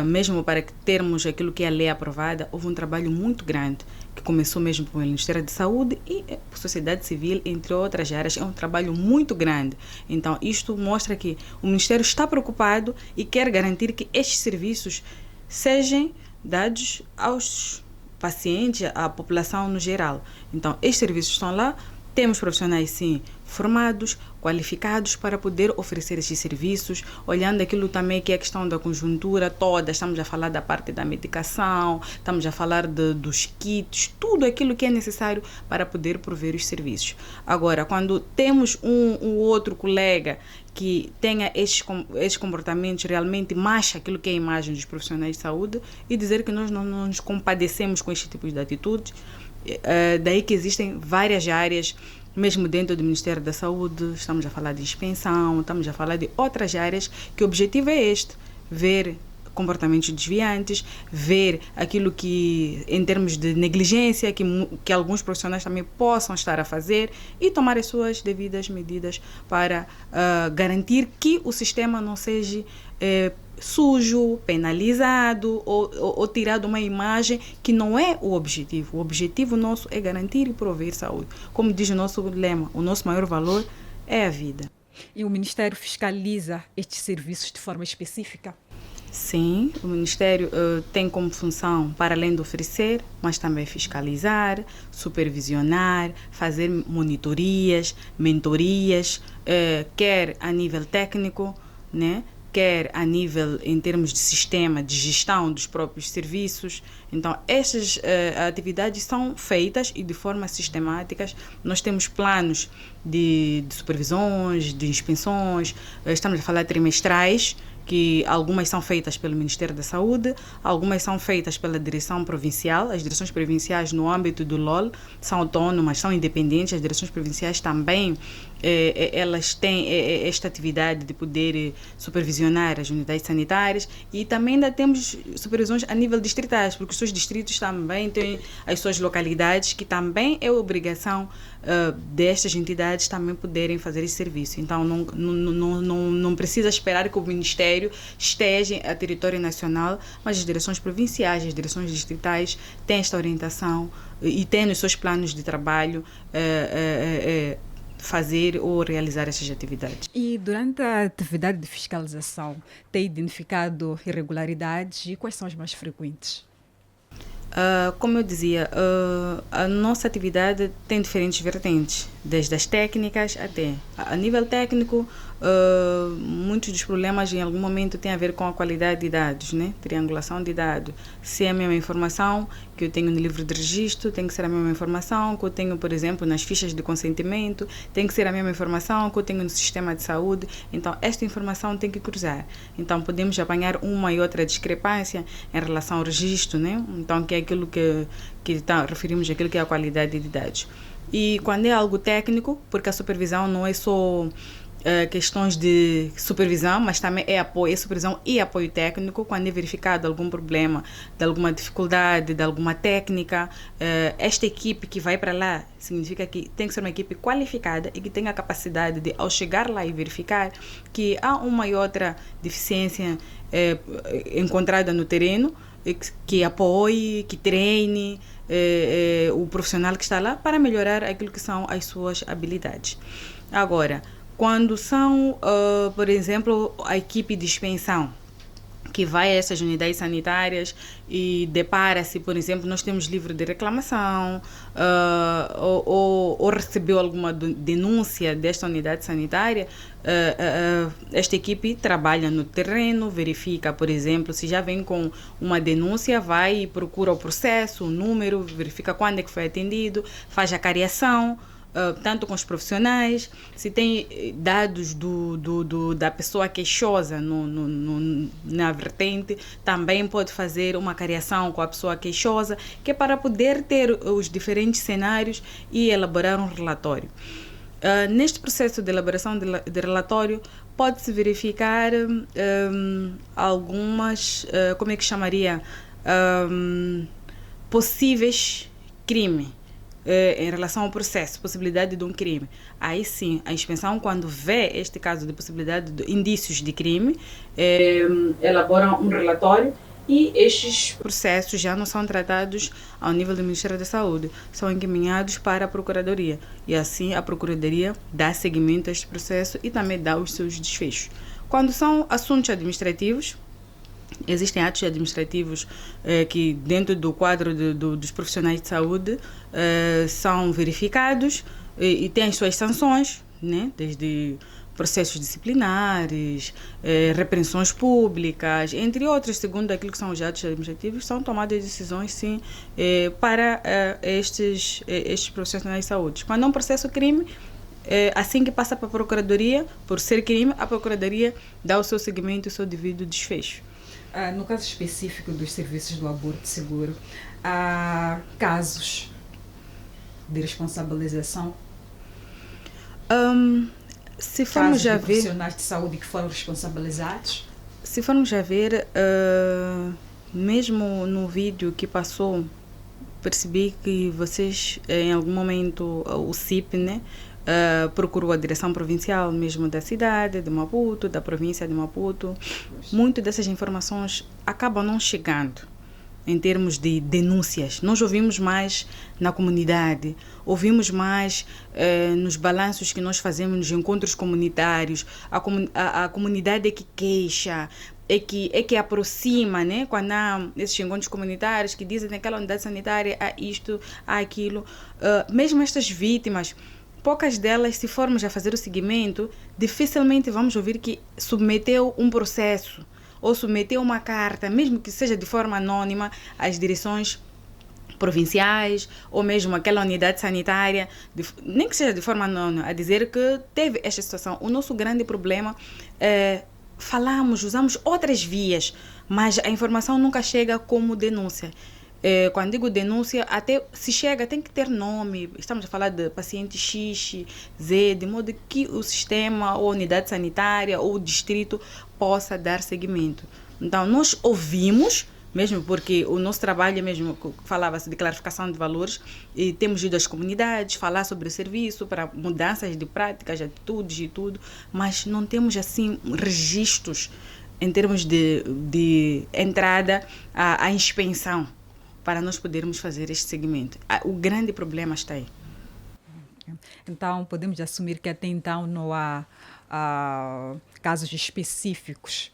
mesmo para termos aquilo que é a lei aprovada, houve um trabalho muito grande, que começou mesmo pelo Ministério da Saúde e a sociedade civil, entre outras áreas. É um trabalho muito grande. Então, isto mostra que o Ministério está preocupado e quer garantir que estes serviços sejam dados aos pacientes, à população no geral. Então, estes serviços estão lá. Temos profissionais, sim, formados, qualificados para poder oferecer estes serviços, olhando aquilo também que é a questão da conjuntura toda. Estamos a falar da parte da medicação, estamos a falar dos kits, tudo aquilo que é necessário para poder prover os serviços. Agora, quando temos um outro colega que tenha estes comportamentos, realmente mancha aquilo que é a imagem dos profissionais de saúde, e dizer que nós não nos compadecemos com este tipo de atitudes. Daí que existem várias áreas, mesmo dentro do Ministério da Saúde, estamos a falar de inspeção, estamos a falar de outras áreas, que o objetivo é este, ver comportamentos desviantes, ver aquilo que, em termos de negligência, que alguns profissionais também possam estar a fazer e tomar as suas devidas medidas para garantir que o sistema não seja sujo, penalizado ou tirado uma imagem que não é o objetivo. O objetivo nosso é garantir e prover saúde. Como diz o nosso lema, o nosso maior valor é a vida. E o Ministério fiscaliza estes serviços de forma específica? Sim, o Ministério tem como função, para além de oferecer, mas também fiscalizar, supervisionar, fazer monitorias, mentorias, quer a nível técnico, né? Quer a nível, em termos de sistema de gestão dos próprios serviços. Então, estas atividades são feitas e de forma sistemática. Nós temos planos de supervisões, de inspeções, estamos a falar trimestrais, que algumas são feitas pelo Ministério da Saúde, algumas são feitas pela direção provincial. As direções provinciais no âmbito do LOL são autônomas, são independentes. As direções provinciais também elas têm esta atividade de poder supervisionar as unidades sanitárias, e também ainda temos supervisões a nível distritais, porque os seus distritos também têm as suas localidades, que também é obrigação destas entidades também poderem fazer esse serviço. Então, não precisa esperar que o Ministério esteja a território nacional, mas as direções provinciais, as direções distritais têm esta orientação e têm nos seus planos de trabalho fazer ou realizar essas atividades. E durante a atividade de fiscalização, tem identificado irregularidades, e quais são as mais frequentes? Como eu dizia, a nossa atividade tem diferentes vertentes, desde as técnicas até a nível técnico. Muitos dos problemas em algum momento têm a ver com a qualidade de dados, né? Triangulação de dados. Se é a mesma informação que eu tenho no livro de registro, tem que ser a mesma informação que eu tenho, por exemplo, nas fichas de consentimento, tem que ser a mesma informação que eu tenho no sistema de saúde. Então, esta informação tem que cruzar. Então, podemos apanhar uma e outra discrepância em relação ao registro, né? Então, que é aquilo que referimos àquilo que é a qualidade de dados. E quando é algo técnico, porque a supervisão não é só questões de supervisão, mas também é supervisão e apoio técnico. Quando é verificado algum problema, de alguma dificuldade, de alguma técnica, esta equipe que vai para lá significa que tem que ser uma equipe qualificada e que tenha a capacidade de, ao chegar lá e verificar que há uma e outra deficiência encontrada no terreno, que apoie, que treine o profissional que está lá para melhorar aquilo que são as suas habilidades. Agora, Quando são, por exemplo, a equipe de expensão, que vai a essas unidades sanitárias e depara-se, por exemplo, nós temos livro de reclamação, ou recebeu alguma denúncia desta unidade sanitária, esta equipe trabalha no terreno, verifica, por exemplo, se já vem com uma denúncia, vai e procura o processo, o número, verifica quando é que foi atendido, faz a cariação, tanto com os profissionais, se tem dados da pessoa queixosa na vertente, também pode fazer uma cariação com a pessoa queixosa, que é para poder ter os diferentes cenários e elaborar um relatório. Neste processo de elaboração de relatório, pode-se verificar algumas, como é que chamaria, possíveis crimes. Em relação ao processo, possibilidade de um crime. Aí sim, a inspeção, quando vê este caso de possibilidade de indícios de crime, elabora um relatório e estes processos já não são tratados ao nível do Ministério da Saúde, são encaminhados para a Procuradoria. E assim a Procuradoria dá seguimento a este processo e também dá os seus desfechos. Quando são assuntos administrativos, existem atos administrativos que, dentro do quadro dos profissionais de saúde, são verificados e têm as suas sanções, né? Desde processos disciplinares, repreensões públicas, entre outros, segundo aquilo que são os atos administrativos, são tomadas decisões, sim, para estes profissionais de saúde. Quando é um processo crime, assim que passa para a Procuradoria, por ser crime, a Procuradoria dá o seu seguimento e o seu devido desfecho. No caso específico dos serviços do aborto seguro, há casos de responsabilização? Se formos já ver, profissionais de saúde que foram responsabilizados? Se formos já ver, mesmo no vídeo que passou, percebi que vocês, em algum momento, o CIP, né, procurou a direção provincial mesmo da cidade de Maputo, da província de Maputo. Muitas dessas informações acabam não chegando em termos de denúncias. Nós ouvimos mais na comunidade, ouvimos mais nos balanços que nós fazemos nos encontros comunitários. A comunidade é que queixa, é que aproxima, né? Quando há esses encontros comunitários que dizem naquela unidade sanitária há isto, há aquilo. Mesmo estas vítimas, poucas delas, se formos a fazer o seguimento, dificilmente vamos ouvir que submeteu um processo ou submeteu uma carta, mesmo que seja de forma anônima, às direções provinciais ou mesmo aquela unidade sanitária, nem que seja de forma anônima, a dizer que teve esta situação. O nosso grande problema é usamos outras vias, mas a informação nunca chega como denúncia. Quando digo denúncia, até se chega, tem que ter nome. Estamos a falar de paciente X, Z, de modo que o sistema, ou a unidade sanitária, ou o distrito possa dar seguimento. Então, nós ouvimos, mesmo porque o nosso trabalho mesmo, falava-se de clarificação de valores, e temos ido às comunidades, falar sobre o serviço, para mudanças de práticas, atitudes e tudo, mas não temos, assim, registros em termos de entrada à inspeção, para nós podermos fazer este segmento. O grande problema está aí. Então, podemos assumir que até então não há casos específicos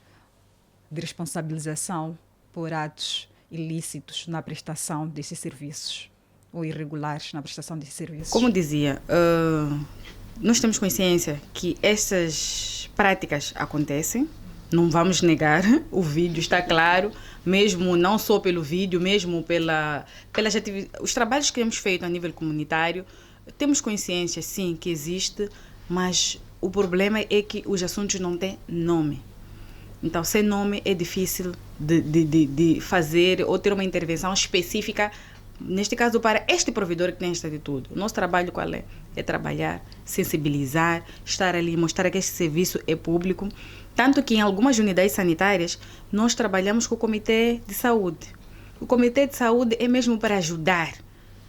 de responsabilização por atos ilícitos na prestação desses serviços, ou irregulares na prestação desses serviços. Como dizia, nós temos consciência que essas práticas acontecem, não vamos negar, o vídeo está claro, mesmo não só pelo vídeo, mesmo os trabalhos que temos feito a nível comunitário, temos consciência, sim, que existe, mas o problema é que os assuntos não têm nome. Então, sem nome é difícil de fazer ou ter uma intervenção específica, neste caso, para este provedor que tem esta atitude. O nosso trabalho qual é? É trabalhar, sensibilizar, estar ali, mostrar que este serviço é público. Tanto que em algumas unidades sanitárias, nós trabalhamos com o Comitê de Saúde. O Comitê de Saúde é mesmo para ajudar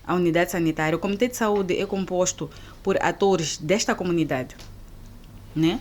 a unidade sanitária. O Comitê de Saúde é composto por atores desta comunidade, né?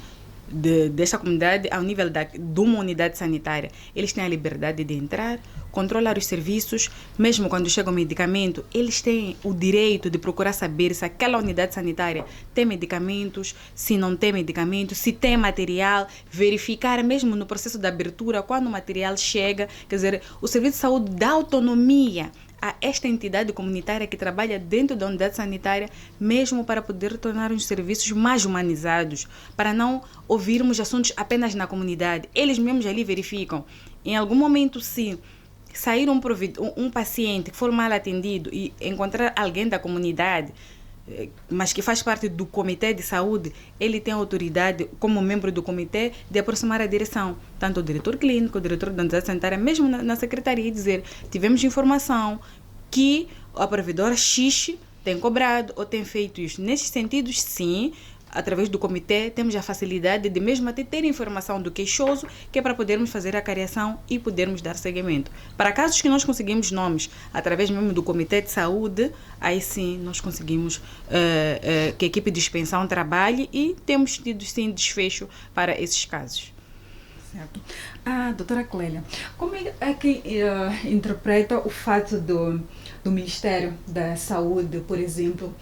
desta comunidade ao nível de uma unidade sanitária. Eles têm a liberdade de entrar, controlar os serviços, mesmo quando chega o medicamento, eles têm o direito de procurar saber se aquela unidade sanitária tem medicamentos, se não tem medicamentos, se tem material, verificar mesmo no processo de abertura, quando o material chega, quer dizer, o serviço de saúde dá autonomia a esta entidade comunitária que trabalha dentro da unidade sanitária, mesmo para poder tornar os serviços mais humanizados, para não ouvirmos assuntos apenas na comunidade. Eles mesmos ali verificam. Em algum momento, se sair um paciente que for mal atendido e encontrar alguém da comunidade, mas que faz parte do comitê de saúde, ele tem autoridade, como membro do comitê, de aproximar a direção, tanto o diretor clínico, o diretor da unidade sanitária, mesmo na secretaria, e dizer: tivemos informação que a provedora X tem cobrado ou tem feito isso. Nesses sentidos, sim, através do comitê, temos a facilidade de mesmo até ter informação do queixoso, que é para podermos fazer a cariação e podermos dar seguimento. Para casos que nós conseguimos nomes, através mesmo do comitê de saúde, aí sim nós conseguimos que a equipe de expensão trabalhe e temos tido sim desfecho para esses casos. Certo. Doutora Clélia, como é que interpreta o fato do Ministério da Saúde, por exemplo,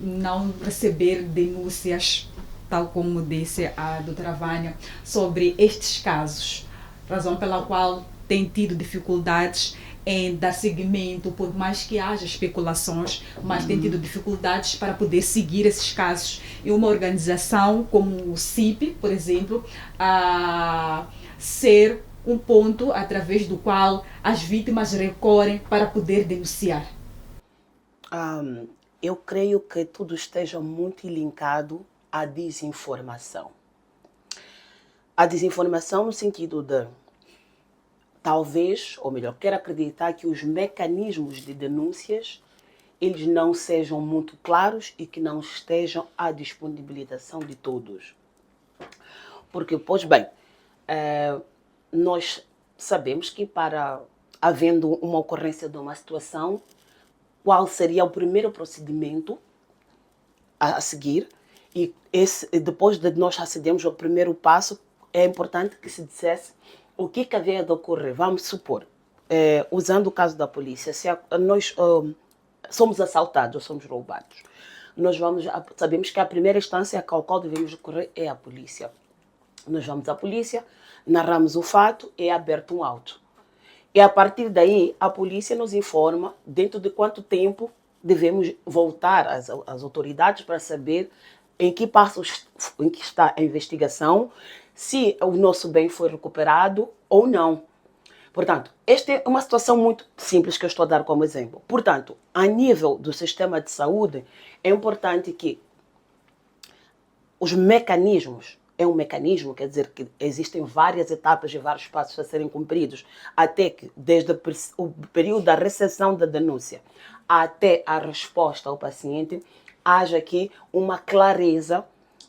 não receber denúncias, tal como disse a doutora Vânia, sobre estes casos, razão pela qual tem tido dificuldades em dar seguimento, por mais que haja especulações, mas tem tido dificuldades para poder seguir esses casos. E uma organização como o CIP, por exemplo, ser um ponto através do qual as vítimas recorrem para poder denunciar. Eu creio que tudo esteja muito linkado à desinformação. A desinformação no sentido de, talvez, ou melhor, quero acreditar que os mecanismos de denúncias eles não sejam muito claros e que não estejam à disponibilização de todos. Porque, pois bem, nós sabemos que havendo uma ocorrência de uma situação, qual seria o primeiro procedimento a seguir, e depois de nós acedermos ao primeiro passo, é importante que se dissesse o que havia de ocorrer. Vamos supor, usando o caso da polícia, se nós somos assaltados ou somos roubados, nós sabemos que a primeira instância a qual devemos recorrer é a polícia. Nós vamos à polícia, narramos o fato, é aberto um auto. E a partir daí, a polícia nos informa dentro de quanto tempo devemos voltar às autoridades para saber em que passo em que está a investigação, se o nosso bem foi recuperado ou não. Portanto, esta é uma situação muito simples que eu estou a dar como exemplo. Portanto, a nível do sistema de saúde, é importante que os mecanismos, é um mecanismo, quer dizer que existem várias etapas e vários passos a serem cumpridos, até que, desde o período da recepção da denúncia até a resposta ao paciente, haja aqui uma clareza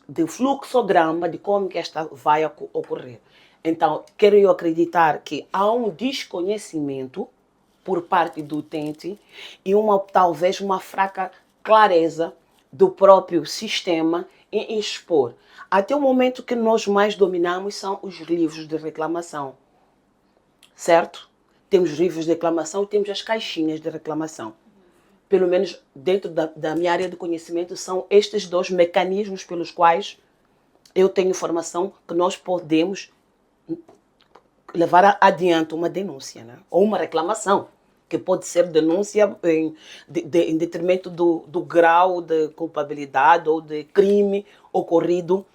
de fluxograma de como que esta vai ocorrer. Então, quero eu acreditar que há um desconhecimento por parte do utente e talvez uma fraca clareza do próprio sistema em expor. Até o momento que nós mais dominamos são os livros de reclamação, certo? Temos livros de reclamação e temos as caixinhas de reclamação. Pelo menos dentro da minha área de conhecimento, são estes dois mecanismos pelos quais eu tenho informação que nós podemos levar adiante uma denúncia, né? Ou uma reclamação, que pode ser denúncia em detrimento do grau de culpabilidade ou de crime ocorrido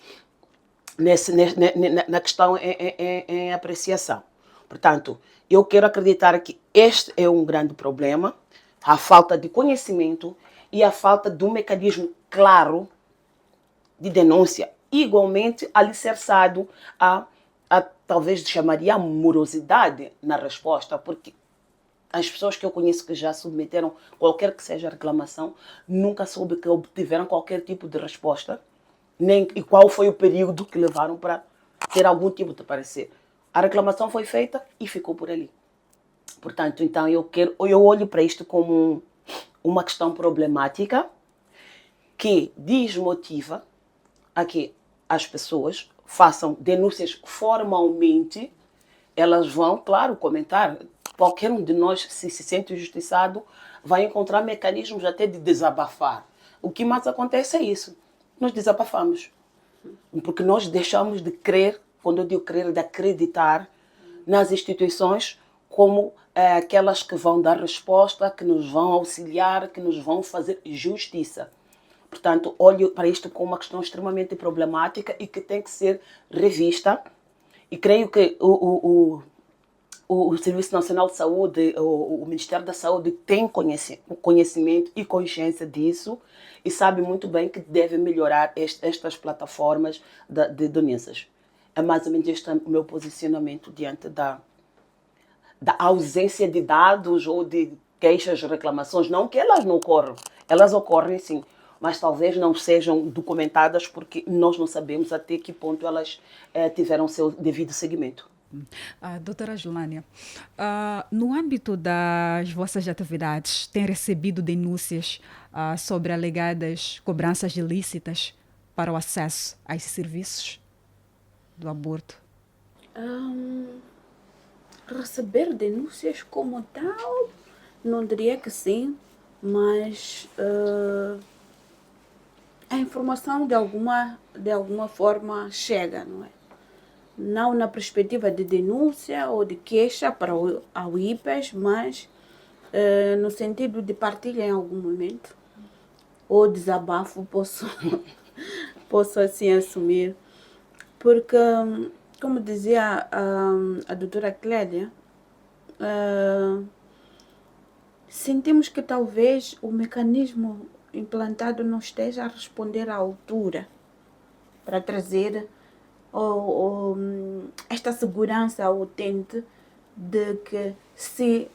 na questão em apreciação. Portanto, eu quero acreditar que este é um grande problema, a falta de conhecimento e a falta de um mecanismo claro de denúncia, igualmente alicerçado a talvez chamaria a morosidade na resposta, porque as pessoas que eu conheço que já submeteram qualquer que seja a reclamação, nunca soube que obtiveram qualquer tipo de resposta, nem e qual foi o período que levaram para ter algum tipo de parecer. A reclamação foi feita e ficou por ali. Portanto, então eu olho para isto como uma questão problemática que desmotiva a que as pessoas façam denúncias formalmente, elas vão, claro, comentar. Qualquer um de nós, se sente injustiçado, vai encontrar mecanismos até de desabafar. O que mais acontece é isso. Nós desabafamos. Porque nós deixamos de crer, quando eu digo crer, de acreditar nas instituições como aquelas que vão dar resposta, que nos vão auxiliar, que nos vão fazer justiça. Portanto, olho para isto como uma questão extremamente problemática e que tem que ser revista. E creio que o Serviço Nacional de Saúde, o Ministério da Saúde tem conhecimento e consciência disso e sabe muito bem que deve melhorar estas plataformas de denúncias. É mais ou menos este o meu posicionamento diante da ausência de dados ou de queixas, reclamações. Não que elas não ocorram, elas ocorrem sim, mas talvez não sejam documentadas porque nós não sabemos até que ponto elas tiveram seu devido seguimento. Doutora Julânia, no âmbito das vossas atividades, tem recebido denúncias sobre alegadas cobranças ilícitas para o acesso a esses serviços do aborto? Receber denúncias como tal, não diria que sim, mas a informação de alguma forma chega, não é? Não na perspectiva de denúncia ou de queixa para ao IPES, mas no sentido de partilha em algum momento, ou desabafo, posso assim assumir. Porque, como dizia a doutora Clélia, sentimos que talvez o mecanismo implantado não esteja a responder à altura para trazer esta segurança ao utente de que se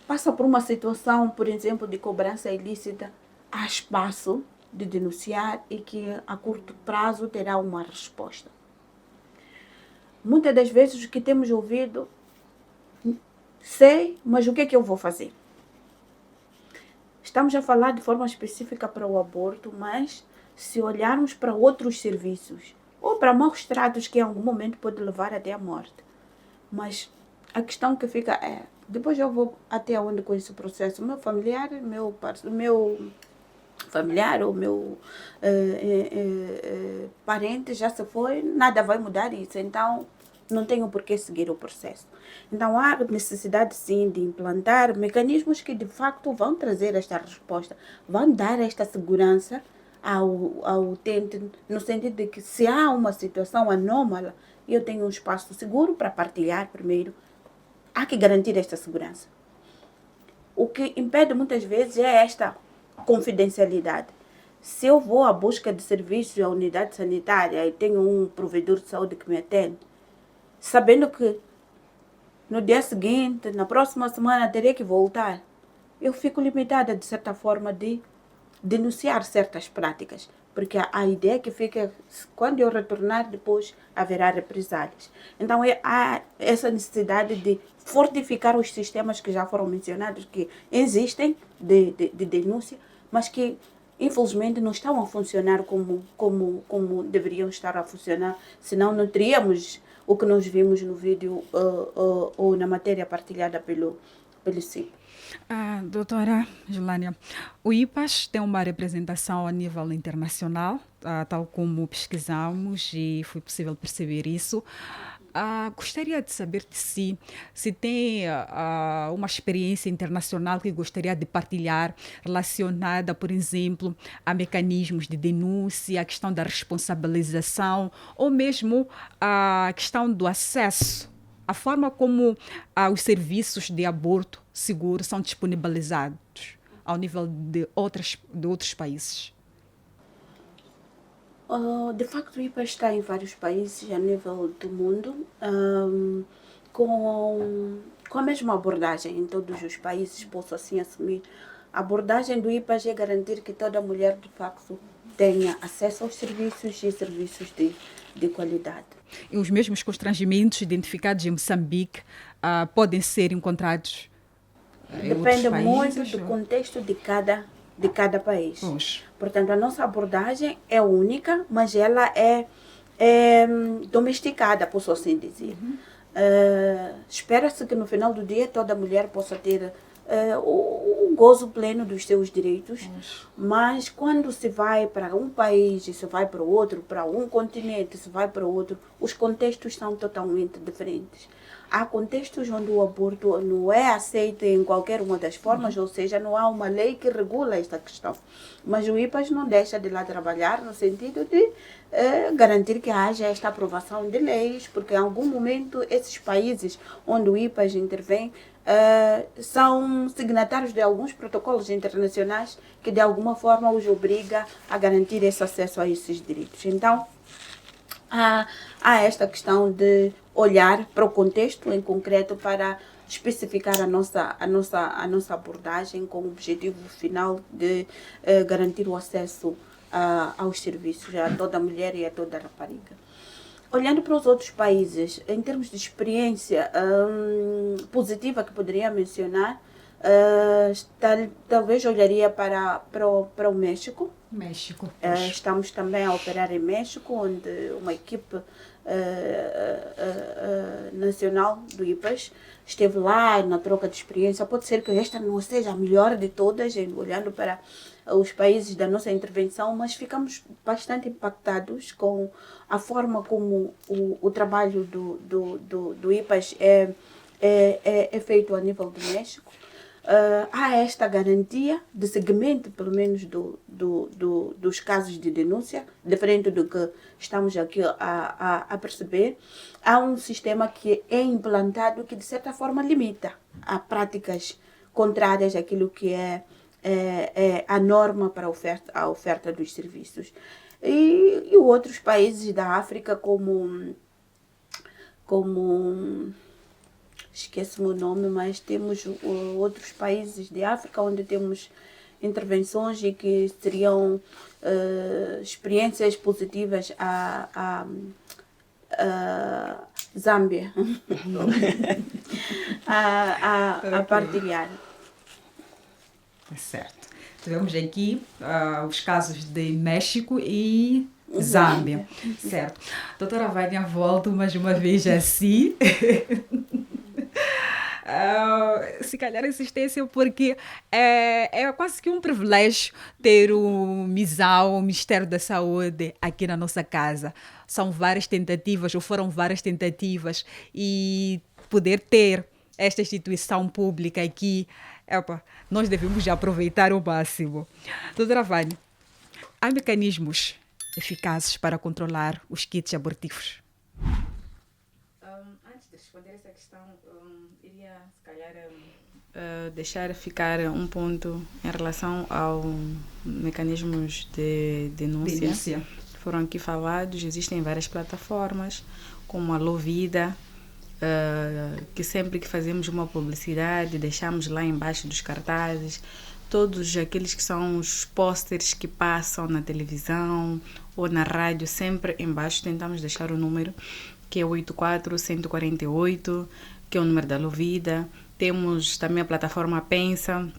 passa por uma situação, por exemplo, de cobrança ilícita, há espaço de denunciar e que a curto prazo terá uma resposta. Muitas das vezes o que temos ouvido, sei, mas o que é que eu vou fazer? Estamos a falar de forma específica para o aborto, mas se olharmos para outros serviços, ou para maus tratos que em algum momento pode levar até a morte. Mas a questão que fica é, depois eu vou até onde com esse processo? O meu familiar, ou meu parente já se foi, nada vai mudar isso. Então, não tenho por que seguir o processo. Então, há necessidade, sim, de implantar mecanismos que, de facto, vão trazer esta resposta, vão dar esta segurança ao utente, no sentido de que se há uma situação anômala, eu tenho um espaço seguro para partilhar primeiro. Há que garantir esta segurança. O que impede muitas vezes é esta confidencialidade. Se eu vou à busca de serviços à unidade sanitária e tenho um provedor de saúde que me atende, sabendo que no dia seguinte, na próxima semana, terei que voltar, eu fico limitada, de certa forma, de denunciar certas práticas, porque a ideia que fica, quando eu retornar depois, haverá represálias. Então, há essa necessidade de fortificar os sistemas que já foram mencionados, que existem de denúncia, mas que, infelizmente, não estão a funcionar como deveriam estar a funcionar, senão não teríamos o que nós vimos no vídeo ou na matéria partilhada pelo CIP. Doutora Julânia, o IPAS tem uma representação a nível internacional, tal como pesquisamos e foi possível perceber isso. Gostaria de saber de se tem uma experiência internacional que gostaria de partilhar relacionada, por exemplo, a mecanismos de denúncia, a questão da responsabilização ou mesmo a questão do acesso, a forma como os serviços de aborto seguro são disponibilizados ao nível de outros países. De facto, o IPA está em vários países a nível do mundo, com a mesma abordagem em todos os países, posso assim assumir. A abordagem do IPA é garantir que toda mulher, de facto, tenha acesso aos serviços e serviços de qualidade. E os mesmos constrangimentos identificados em Moçambique podem ser encontrados em outros países? Depende muito do contexto de cada país. Portanto, a nossa abordagem é única, mas ela é domesticada, posso assim dizer. Espera-se que no final do dia toda mulher possa ter o gozo pleno dos seus direitos, mas quando se vai para um país, se vai para outro, para um continente, se vai para outro, os contextos são totalmente diferentes. Há contextos onde o aborto não é aceito em qualquer uma das formas, ou seja, não há uma lei que regula esta questão. Mas o IPAS não deixa de lá trabalhar no sentido de garantir que haja esta aprovação de leis, porque em algum momento esses países onde o IPAS intervém são signatários de alguns protocolos internacionais que de alguma forma os obriga a garantir esse acesso a esses direitos. Então, há esta questão de olhar para o contexto em concreto para especificar a nossa abordagem com o objetivo final de garantir o acesso aos serviços a toda mulher e a toda rapariga. Olhando para os outros países, em termos de experiência positiva que poderia mencionar, talvez olharia para o México. México. Estamos também a operar em México, onde uma equipe nacional do IPAS esteve lá na troca de experiência. Pode ser que esta não seja a melhor de todas, olhando para os países da nossa intervenção, mas ficamos bastante impactados com a forma como o trabalho do IPAS é feito a nível do México. Há esta garantia de segmento, pelo menos, dos casos de denúncia, diferente do que estamos aqui a perceber. Há um sistema que é implantado que, de certa forma, limita a práticas contrárias àquilo que é a norma para a oferta dos serviços. E outros países da África, como esqueço-me o nome, mas temos outros países de África onde temos intervenções e que seriam experiências positivas a Zâmbia a partilhar. Certo. Tivemos aqui os casos de México e Zâmbia. Certo. Doutora Vânia, volto mais uma vez assim. Se calhar insistência, porque é quase que um privilégio ter o MISAL, o Ministério da Saúde, aqui na nossa casa. São várias tentativas, ou foram várias tentativas, e poder ter esta instituição pública aqui, nós devemos aproveitar o máximo. Doutora Vânia, há mecanismos eficazes para controlar os kits abortivos? Antes de responder essa questão, iria, se calhar, deixar ficar um ponto em relação aos mecanismos de denúncia. Foram aqui falados, existem várias plataformas, como a Lovida, que sempre que fazemos uma publicidade, deixamos lá embaixo dos cartazes, todos aqueles que são os pósteres que passam na televisão ou na rádio, sempre embaixo tentamos deixar o número, que é 84148, que é o número da Lovida. Temos também a plataforma Pensa,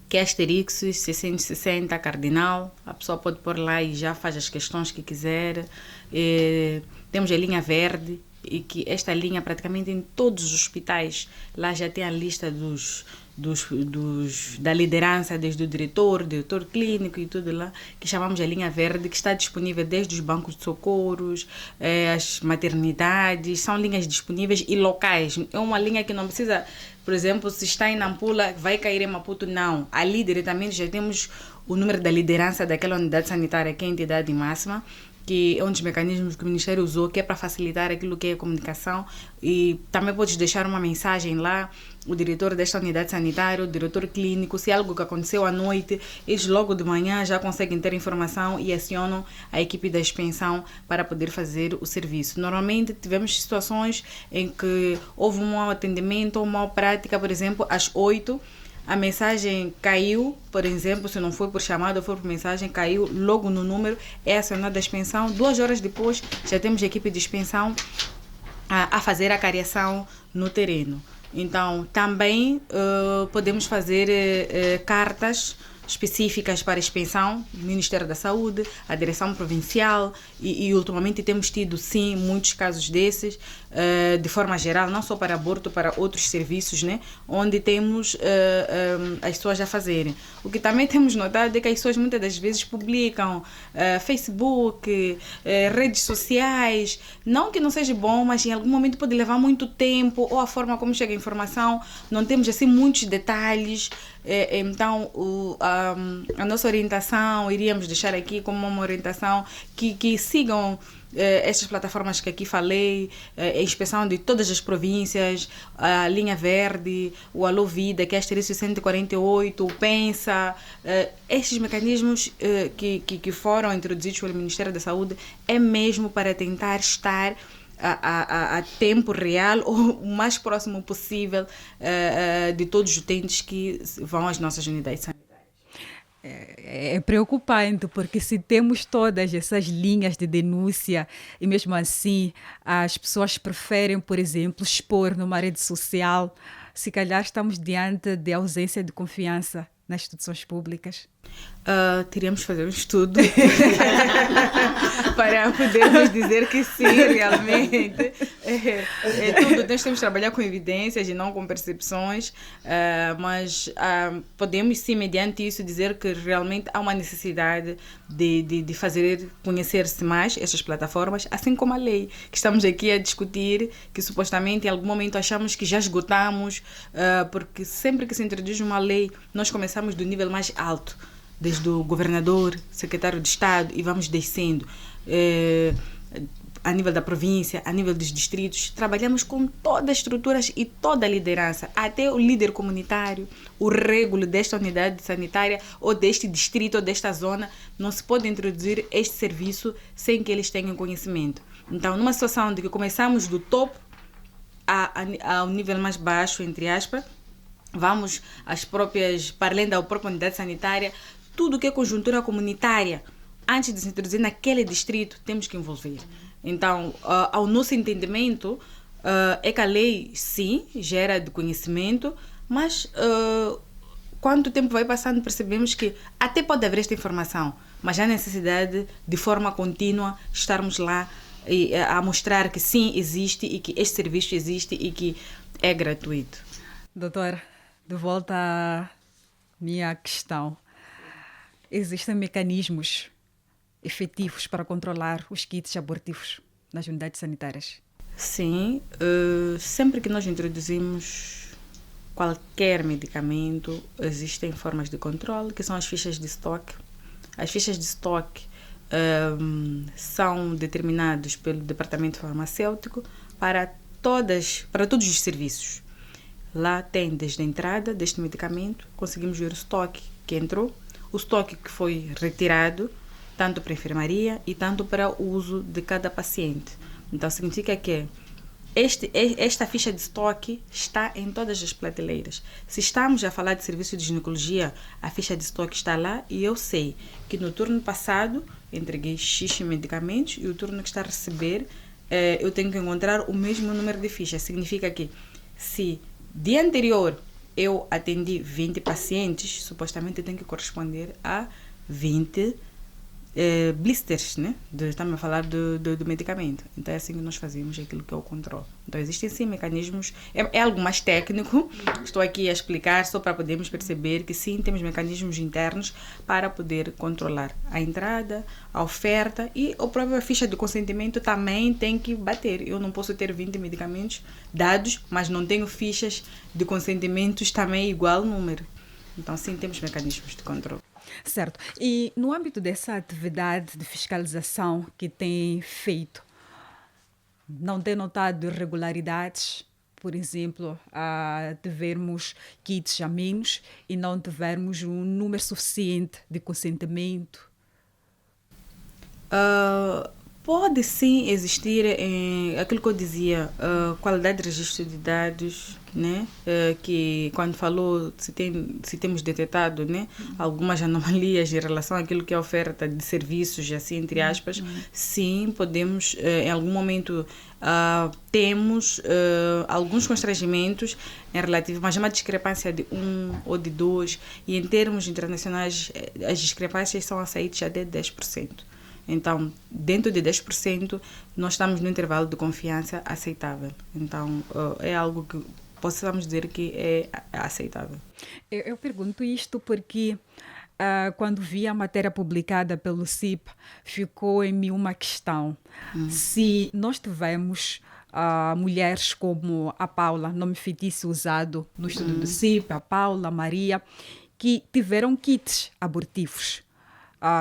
que é Asterixos 660 Cardinal. A pessoa pode pôr lá e já faz as questões que quiser. Temos a linha verde, e que esta linha praticamente em todos os hospitais, lá já tem a lista da liderança, desde o diretor clínico e tudo lá, que chamamos a linha verde, que está disponível desde os bancos de socorros, as maternidades, são linhas disponíveis e locais. É uma linha que não precisa, por exemplo, se está em Nampula, vai cair em Maputo, não. Ali diretamente já temos o número da liderança daquela unidade sanitária, que é a entidade máxima, que é um dos mecanismos que o Ministério usou, que é para facilitar aquilo que é a comunicação. E também podes deixar uma mensagem lá, o diretor desta unidade sanitária, o diretor clínico, se algo que aconteceu à noite, eles logo de manhã já conseguem ter informação e acionam a equipe da expensão para poder fazer o serviço. Normalmente tivemos situações em que houve um mau atendimento ou mal prática, por exemplo, às 8h, a mensagem caiu, por exemplo, se não foi por chamada ou foi por mensagem, caiu logo no número, é acionada a expensão. 2 horas depois, já temos a equipe de expensão a fazer a cariação no terreno. Então, também podemos fazer cartas específicas para a inspeção do Ministério da Saúde, a Direção Provincial e ultimamente temos tido, sim, muitos casos desses, de forma geral, não só para aborto, para outros serviços, né, onde temos as pessoas a fazerem. O que também temos notado é que as pessoas muitas das vezes publicam Facebook, redes sociais, não que não seja bom, mas em algum momento pode levar muito tempo, ou a forma como chega a informação, não temos assim muitos detalhes. Então a nossa orientação, iríamos deixar aqui como uma orientação que sigam estas plataformas que aqui falei, a inspeção de todas as províncias, a Linha Verde, o Alô Vida, que é asterisco 148, o Pensa, estes mecanismos que foram introduzidos pelo Ministério da Saúde é mesmo para tentar estar a tempo real ou o mais próximo possível de todos os utentes que vão às nossas unidades sanitárias. É preocupante, porque se temos todas essas linhas de denúncia e mesmo assim as pessoas preferem, por exemplo, expor numa rede social, se calhar estamos diante de ausência de confiança nas instituições públicas. Teríamos que fazer um estudo para podermos dizer que sim, realmente. Tudo, nós temos que trabalhar com evidências e não com percepções, mas podemos sim, mediante isso, dizer que realmente há uma necessidade de fazer conhecer-se mais essas plataformas, assim como a lei, que estamos aqui a discutir, que supostamente em algum momento achamos que já esgotamos, porque sempre que se introduz uma lei, nós começamos do nível mais alto, desde o governador, secretário de Estado, e vamos descendo a nível da província, a nível dos distritos. Trabalhamos com todas as estruturas e toda a liderança, até o líder comunitário, o régulo desta unidade sanitária ou deste distrito ou desta zona. Não se pode introduzir este serviço sem que eles tenham conhecimento. Então, numa situação de que começamos do topo ao nível mais baixo, entre aspas, vamos às próprias, para além da própria unidade sanitária, tudo que é conjuntura comunitária, antes de se introduzir naquele distrito, temos que envolver. Então, ao nosso entendimento, é que a lei, sim, gera de conhecimento, mas quanto tempo vai passando, percebemos que até pode haver esta informação, mas há necessidade de forma contínua estarmos lá a mostrar que sim, existe e que este serviço existe e que é gratuito. Doutora, de volta à minha questão. Existem mecanismos efetivos para controlar os kits abortivos nas unidades sanitárias? Sim, sempre que nós introduzimos qualquer medicamento, existem formas de controle, que são as fichas de estoque. As fichas de estoque são determinadas pelo departamento farmacêutico para todos os serviços. Lá tem desde a entrada deste medicamento, conseguimos ver o estoque que entrou, o estoque que foi retirado, tanto para a enfermaria e tanto para o uso de cada paciente. Então, significa que esta ficha de estoque está em todas as prateleiras. Se estamos a falar de serviço de ginecologia, a ficha de estoque está lá e eu sei que no turno passado entreguei X medicamentos e o turno que está a receber, eu tenho que encontrar o mesmo número de fichas. Significa que se dia anterior eu atendi 20 pacientes, supostamente tem que corresponder a 20 blisters, né? Estamos a falar do medicamento. Então é assim que nós fazemos aquilo que é o controle. Então existem sim mecanismos, é algo mais técnico, estou aqui a explicar só para podermos perceber que sim, temos mecanismos internos para poder controlar a entrada, a oferta e a própria ficha de consentimento também tem que bater. Eu não posso ter 20 medicamentos dados, mas não tenho fichas de consentimentos também igual número. Então sim, temos mecanismos de controle. Certo. E no âmbito dessa atividade de fiscalização que tem feito, não tem notado irregularidades? Por exemplo, de vermos kits a menos e não tivermos um número suficiente de consentimento? Pode sim existir aquilo que eu dizia, qualidade de registro de dados, né? Que quando falou se temos detectado, né, algumas anomalias em relação àquilo que é a oferta de serviços, assim, entre aspas, sim, podemos, em algum momento, temos alguns constrangimentos em relativo, mas é uma discrepância de 1 ou de 2, e em termos internacionais as discrepâncias são aceitas até 10%. Então, dentro de 10%, nós estamos no intervalo de confiança aceitável. Então, é algo que possamos dizer que é aceitável. Eu pergunto isto porque quando vi a matéria publicada pelo CIP, ficou em mim uma questão. Se nós tivemos mulheres como a Paula, nome fictício usado no estudo do CIP, a Paula, a Maria, que tiveram kits abortivos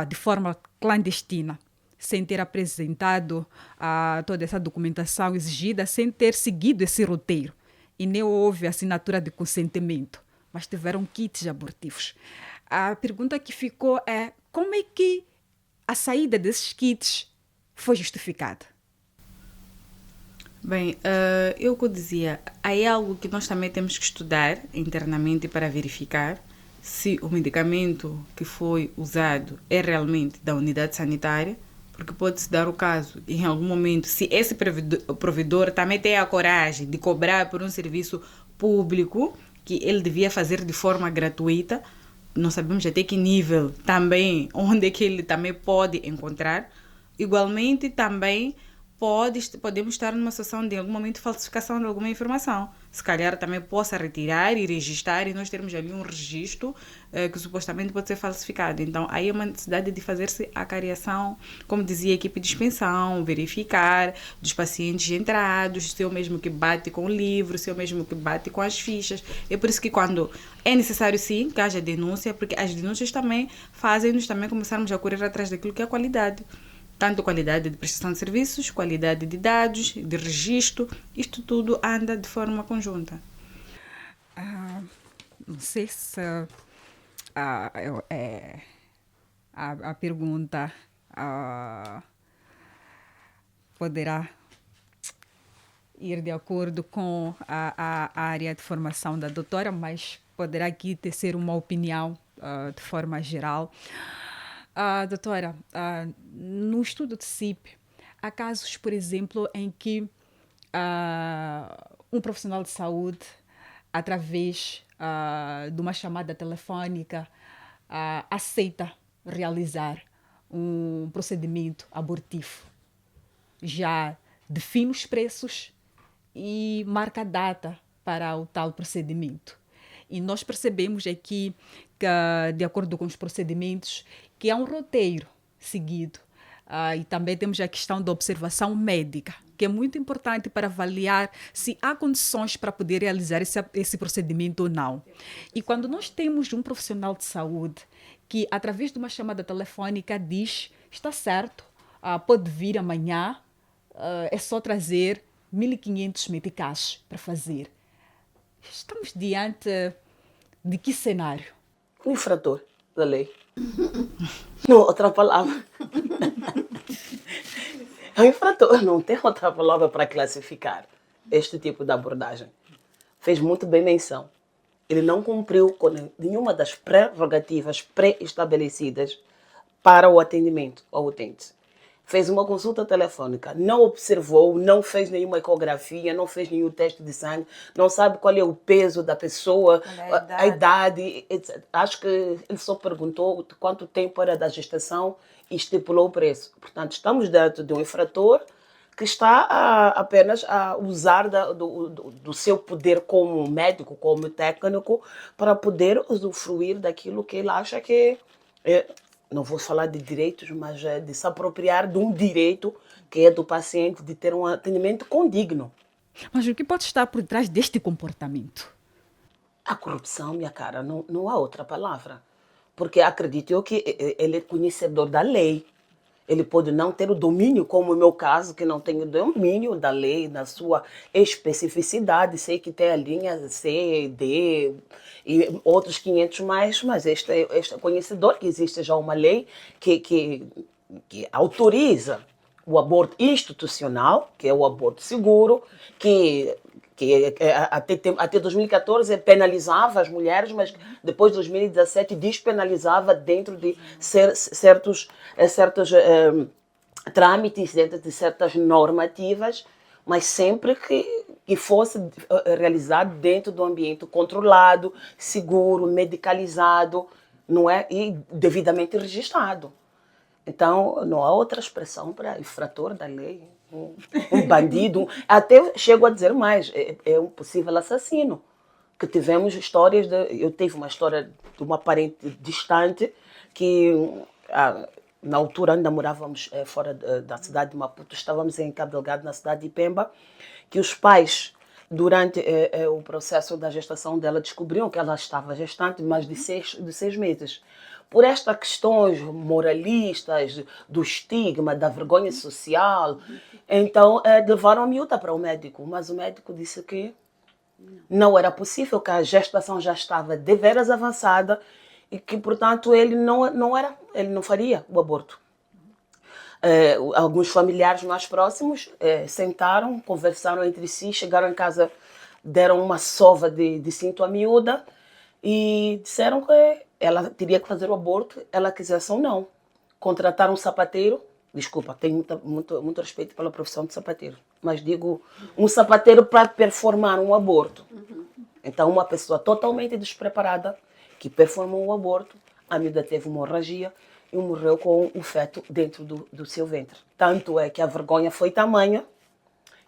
de forma clandestina, sem ter apresentado toda essa documentação exigida, sem ter seguido esse roteiro. E nem houve assinatura de consentimento, mas tiveram kits abortivos. A pergunta que ficou é: como é que a saída desses kits foi justificada? Bem, eu que dizia, aí é algo que nós também temos que estudar internamente para verificar se o medicamento que foi usado é realmente da unidade sanitária, porque pode-se dar o caso, em algum momento, se esse provedor também tem a coragem de cobrar por um serviço público que ele devia fazer de forma gratuita, não sabemos até que nível também, onde é que ele também pode encontrar. Igualmente, também podemos estar numa situação de, em algum momento, falsificação de alguma informação. Se calhar também possa retirar e registrar, e nós termos ali um registro que supostamente pode ser falsificado. Então, aí é uma necessidade de fazer-se a cariação, como dizia a equipe de inspeção, verificar dos pacientes entrados, se é o mesmo que bate com o livro, se é o mesmo que bate com as fichas. É por isso que quando é necessário, sim, que haja denúncia, porque as denúncias também fazem-nos também começarmos a correr atrás daquilo que é a qualidade. Tanto qualidade de prestação de serviços, qualidade de dados, de registro, isto tudo anda de forma conjunta. Não sei se a pergunta poderá ir de acordo com a área de formação da doutora, mas poderá aqui ser uma opinião de forma geral. Doutora, no estudo de CIP, há casos, por exemplo, em que um profissional de saúde, através de uma chamada telefônica, aceita realizar um procedimento abortivo. Já define os preços e marca a data para o tal procedimento. E nós percebemos aqui que, de acordo com os procedimentos, que há um roteiro seguido. E também temos a questão da observação médica, que é muito importante para avaliar se há condições para poder realizar esse procedimento ou não. E quando nós temos um profissional de saúde que, através de uma chamada telefônica, diz: está certo, pode vir amanhã, é só trazer 1.500 meticais para fazer. Estamos diante de que cenário? Um infrator da lei. Não, outra palavra. É um infrator, não tem outra palavra para classificar este tipo de abordagem. Fez muito bem menção. Ele não cumpriu com nenhuma das prerrogativas pré-estabelecidas para o atendimento ao utente. Fez uma consulta telefônica, não observou, não fez nenhuma ecografia, não fez nenhum teste de sangue, não sabe qual é o peso da pessoa, a idade, etc. Acho que ele só perguntou quanto tempo era da gestação e estipulou o preço. Portanto, estamos dentro de um infrator que está apenas a usar do seu poder como médico, como técnico, para poder usufruir daquilo que ele acha que não vou falar de direitos, mas de se apropriar de um direito que é do paciente de ter um atendimento condigno. Mas o que pode estar por trás deste comportamento? A corrupção, minha cara, não há outra palavra. Porque acredito eu que ele é conhecedor da lei. Ele pode não ter o domínio, como no meu caso, que não tenho domínio da lei, na sua especificidade. Sei que tem a linha C, D e outros 500 mais, mas este é conhecedor que existe já uma lei que autoriza o aborto institucional, que é o aborto seguro, que até 2014 penalizava as mulheres, mas depois de 2017 despenalizava dentro de certos trâmites, dentro de certas normativas, mas sempre que fosse realizado dentro do ambiente controlado, seguro, medicalizado, não é? E devidamente registrado. Então, não há outra expressão para infrator da lei, um bandido, até chego a dizer mais, é um possível assassino. Que tivemos histórias, eu tive uma história de uma parente distante que, na altura ainda morávamos fora da cidade de Maputo, estávamos em Cabo Delgado, na cidade de Pemba, que os pais, durante o processo da gestação dela, descobriram que ela estava gestante mais de 6 meses. Por estas questões moralistas, do estigma, da vergonha social, então levaram a miúda para o médico, mas o médico disse que não era possível, que a gestação já estava deveras avançada e que, portanto, ele não faria o aborto. Alguns familiares mais próximos sentaram, conversaram entre si, chegaram em casa, deram uma sova de cinto à miúda e disseram que ela teria que fazer o aborto, ela quisesse ou não. Contrataram um sapateiro, desculpa, tenho muito respeito pela profissão de sapateiro, mas digo um sapateiro para performar um aborto. Então, uma pessoa totalmente despreparada que performou um aborto, a miúda teve uma hemorragia e morreu com o feto dentro do seu ventre. Tanto é que a vergonha foi tamanha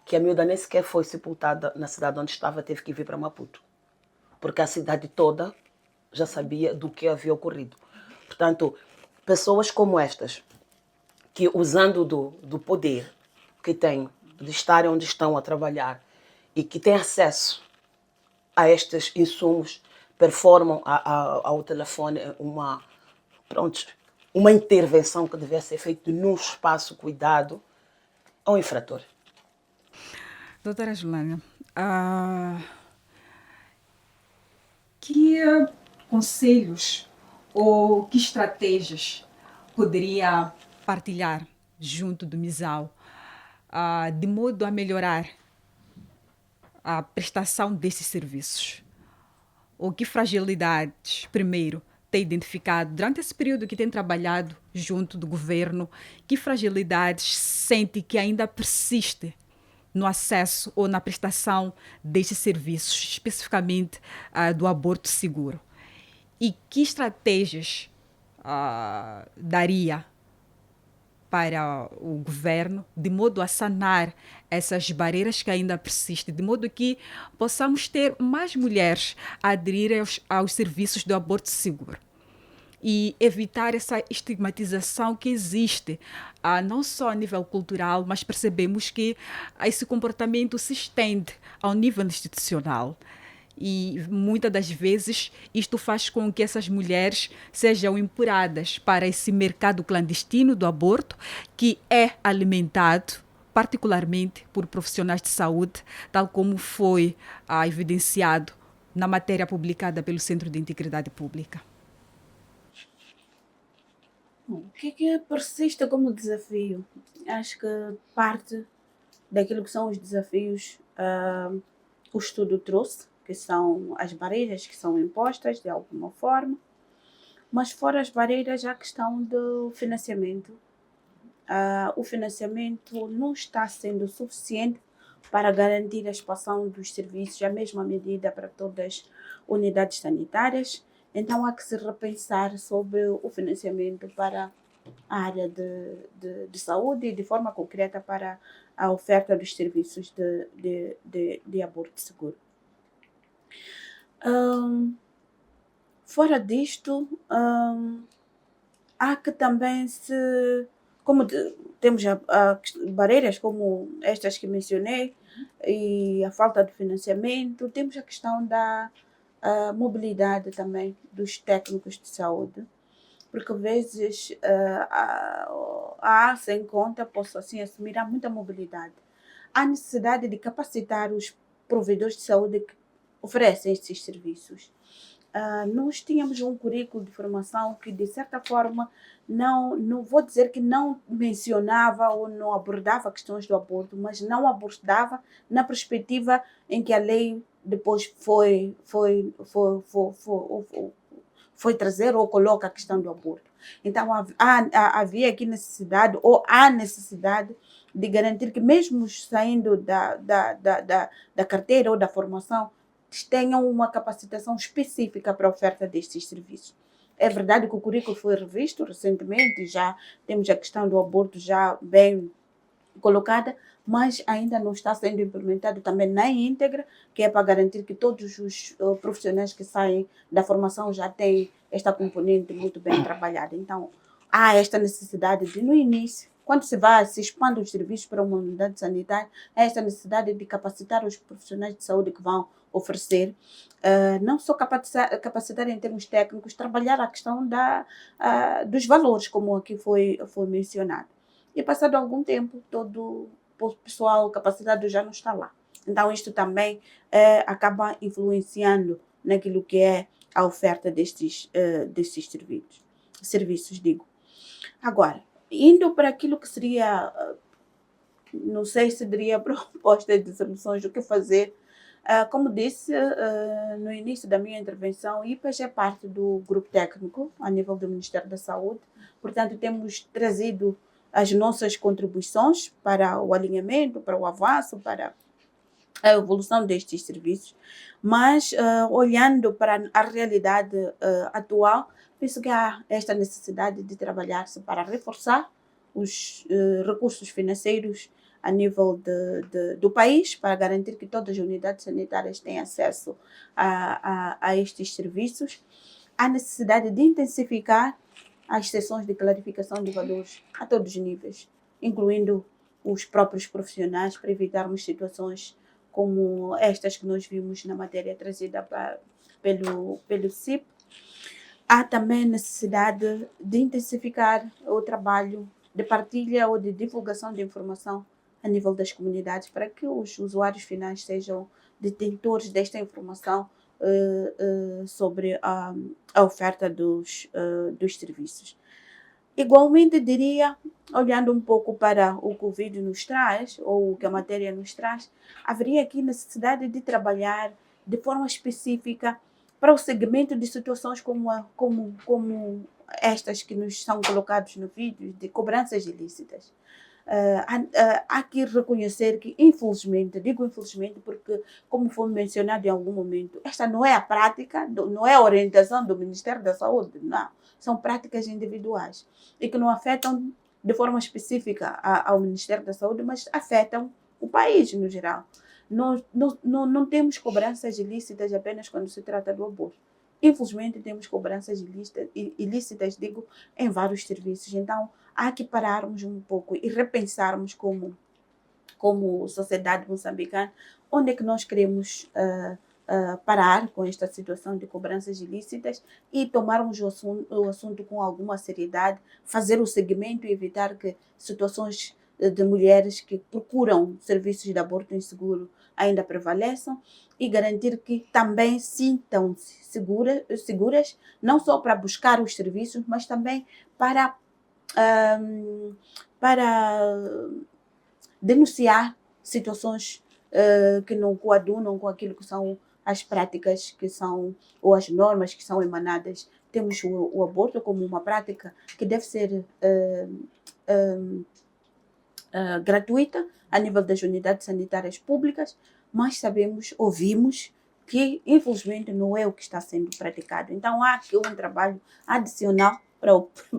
que a miúda nem sequer foi sepultada na cidade onde estava, teve que vir para Maputo. Porque a cidade toda já sabia do que havia ocorrido. Portanto, pessoas como estas, que usando do poder que têm, de estar onde estão a trabalhar e que têm acesso a estes insumos, performam ao telefone uma intervenção que devia ser feita num espaço cuidado ao infrator. Doutora Julânia, que conselhos ou que estratégias poderia partilhar junto do MISAL de modo a melhorar a prestação desses serviços? Ou que fragilidades, primeiro, tem identificado durante esse período que tem trabalhado junto do governo, que fragilidades sente que ainda persiste no acesso ou na prestação destes serviços, especificamente do aborto seguro? E que estratégias daria para o governo de modo a sanar essas barreiras que ainda persistem, de modo que possamos ter mais mulheres a aderirem aos serviços do aborto seguro e evitar essa estigmatização que existe, não só a nível cultural, mas percebemos que esse comportamento se estende ao nível institucional. E muitas das vezes isto faz com que essas mulheres sejam empurradas para esse mercado clandestino do aborto, que é alimentado particularmente por profissionais de saúde, tal como foi evidenciado na matéria publicada pelo Centro de Integridade Pública. O que persiste como desafio? Acho que parte daquilo que são os desafios o estudo trouxe, que são as barreiras que são impostas de alguma forma, mas fora as barreiras há a questão do financiamento. O financiamento não está sendo suficiente para garantir a expansão dos serviços, a mesma medida para todas as unidades sanitárias. Então há que se repensar sobre o financiamento para a área de saúde e de forma concreta para a oferta dos serviços de aborto seguro. Fora disto, há que também temos barreiras como estas que mencionei e a falta de financiamento, temos a questão da mobilidade também dos técnicos de saúde, porque às vezes sem conta, posso assim assumir, há muita mobilidade. Há necessidade de capacitar os provedores de saúde que oferecem estes serviços. nós tínhamos um currículo de formação que, de certa forma, não vou dizer que não mencionava ou não abordava questões do aborto, mas não abordava na perspectiva em que a lei depois foi trazer ou coloca a questão do aborto. Então, havia aqui necessidade, ou há necessidade, de garantir que, mesmo saindo da carteira ou da formação, tenham uma capacitação específica para a oferta destes serviços. É verdade que o currículo foi revisto recentemente, já temos a questão do aborto já bem colocada, mas ainda não está sendo implementado também na íntegra, que é para garantir que todos os profissionais que saem da formação já têm esta componente muito bem trabalhada. Então, há esta necessidade de, no início, quando se expande os serviços para uma unidade sanitária, há esta necessidade de capacitar os profissionais de saúde que vão oferecer, não só capacitar em termos técnicos, trabalhar a questão dos valores, como aqui foi mencionado. E passado algum tempo, todo o pessoal capacitado já não está lá. Então, isto também acaba influenciando naquilo que é a oferta destes serviços, digo. Agora, indo para aquilo que seria, não sei se diria proposta de soluções, o que fazer. Como disse no início da minha intervenção, o IPAS é parte do grupo técnico a nível do Ministério da Saúde. Portanto, temos trazido as nossas contribuições para o alinhamento, para o avanço, para a evolução destes serviços. Mas, olhando para a realidade atual, penso que há esta necessidade de trabalhar-se para reforçar os recursos financeiros a nível do país, para garantir que todas as unidades sanitárias têm acesso a estes serviços. Há necessidade de intensificar as sessões de clarificação de valores a todos os níveis, incluindo os próprios profissionais, para evitarmos situações como estas que nós vimos na matéria trazida pelo CIP. Há também necessidade de intensificar o trabalho de partilha ou de divulgação de informação a nível das comunidades, para que os usuários finais sejam detentores desta informação sobre a oferta dos serviços. Igualmente, diria, olhando um pouco para o que o vídeo nos traz, ou o que a matéria nos traz, haveria aqui necessidade de trabalhar de forma específica para o segmento de situações como estas que nos são colocadas no vídeo, de cobranças ilícitas. Há que reconhecer que, infelizmente, digo infelizmente porque, como foi mencionado em algum momento, esta não é a prática, não é a orientação do Ministério da Saúde, não. São práticas individuais e que não afetam de forma específica ao Ministério da Saúde, mas afetam o país no geral. Não temos cobranças ilícitas apenas quando se trata do aborto. Infelizmente, temos cobranças ilícitas, digo, em vários serviços. Então, há que pararmos um pouco e repensarmos como sociedade moçambicana, onde é que nós queremos parar com esta situação de cobranças ilícitas e tomarmos o assunto com alguma seriedade, fazer o seguimento e evitar que situações de mulheres que procuram serviços de aborto inseguro ainda prevaleçam, e garantir que também sintam-se seguras, não só para buscar os serviços, mas também para denunciar situações que não coadunam com aquilo que são as práticas que são, ou as normas que são emanadas. Temos o aborto como uma prática que deve ser gratuita a nível das unidades sanitárias públicas, mas ouvimos que, infelizmente, não é o que está sendo praticado. Então, há aqui um trabalho adicional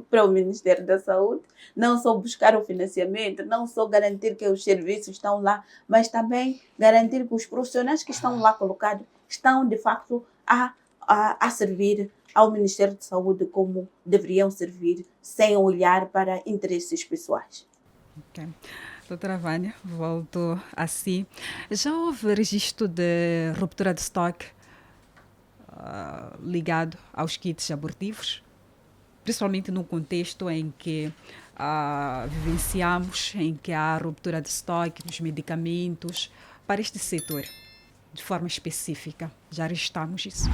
para o Ministério da Saúde, não só buscar o financiamento, não só garantir que os serviços estão lá, mas também garantir que os profissionais que estão lá colocados estão, de facto, a servir ao Ministério da Saúde como deveriam servir, sem olhar para interesses pessoais. Okay. Doutora Vânia, volto a si. Já houve registro de ruptura de estoque ligado aos kits abortivos? Principalmente num contexto em que vivenciamos, em que há ruptura de estoque dos medicamentos para este setor, de forma específica. Já registramos isso?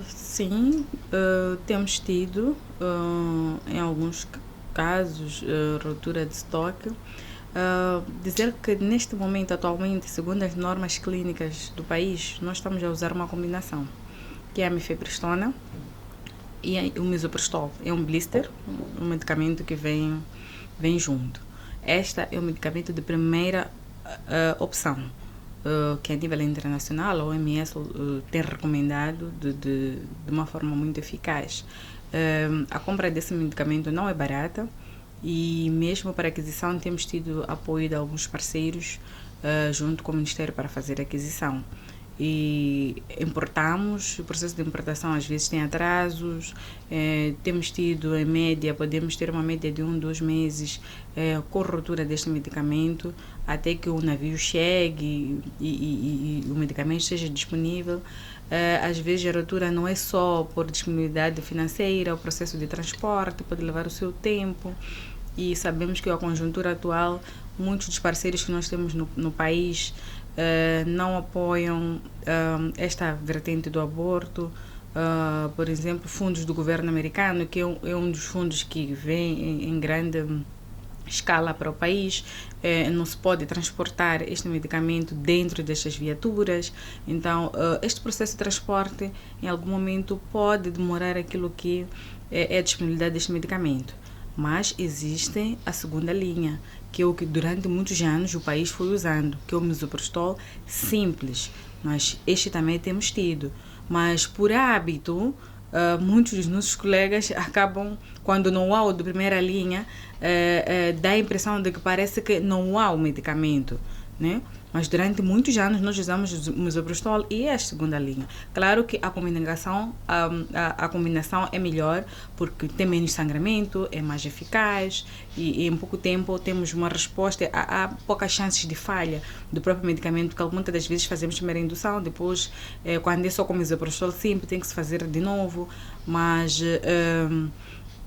Sim, temos tido, em alguns casos, ruptura de estoque. Dizer que neste momento, atualmente, segundo as normas clínicas do país, nós estamos a usar uma combinação, que é a mifepristona e o misoprostol. É um blister, um medicamento que vem junto. Este é o medicamento de primeira opção, que a nível internacional a OMS tem recomendado de uma forma muito eficaz. A compra desse medicamento não é barata e mesmo para aquisição temos tido apoio de alguns parceiros junto com o Ministério para fazer a aquisição. E importamos, o processo de importação às vezes tem atrasos, temos tido em média, podemos ter uma média de 2 meses com ruptura deste medicamento até que o navio chegue e o medicamento esteja disponível. Às vezes a ruptura não é só por disponibilidade financeira, o processo de transporte pode levar o seu tempo e sabemos que a conjuntura atual, muitos dos parceiros que nós temos no país não apoiam esta vertente do aborto. Por exemplo, fundos do governo americano, que é um dos fundos que vem em grande escala para o país, não se pode transportar este medicamento dentro destas viaturas. Então, este processo de transporte, em algum momento, pode demorar aquilo que é a disponibilidade deste medicamento. Mas existe a segunda linha, que é o que durante muitos anos o país foi usando, que é o misoprostol simples. Mas este também temos tido. Mas por hábito, muitos dos nossos colegas acabam, quando não há o de primeira linha, dá a impressão de que parece que não há o medicamento, né? Mas durante muitos anos nós usamos o misoprostol e é a segunda linha. Claro que a combinação é melhor porque tem menos sangramento, é mais eficaz e em pouco tempo temos uma resposta. Há poucas chances de falha do próprio medicamento, porque muitas das vezes fazemos primeira indução, depois quando é só com misoprostol sempre tem que se fazer de novo, mas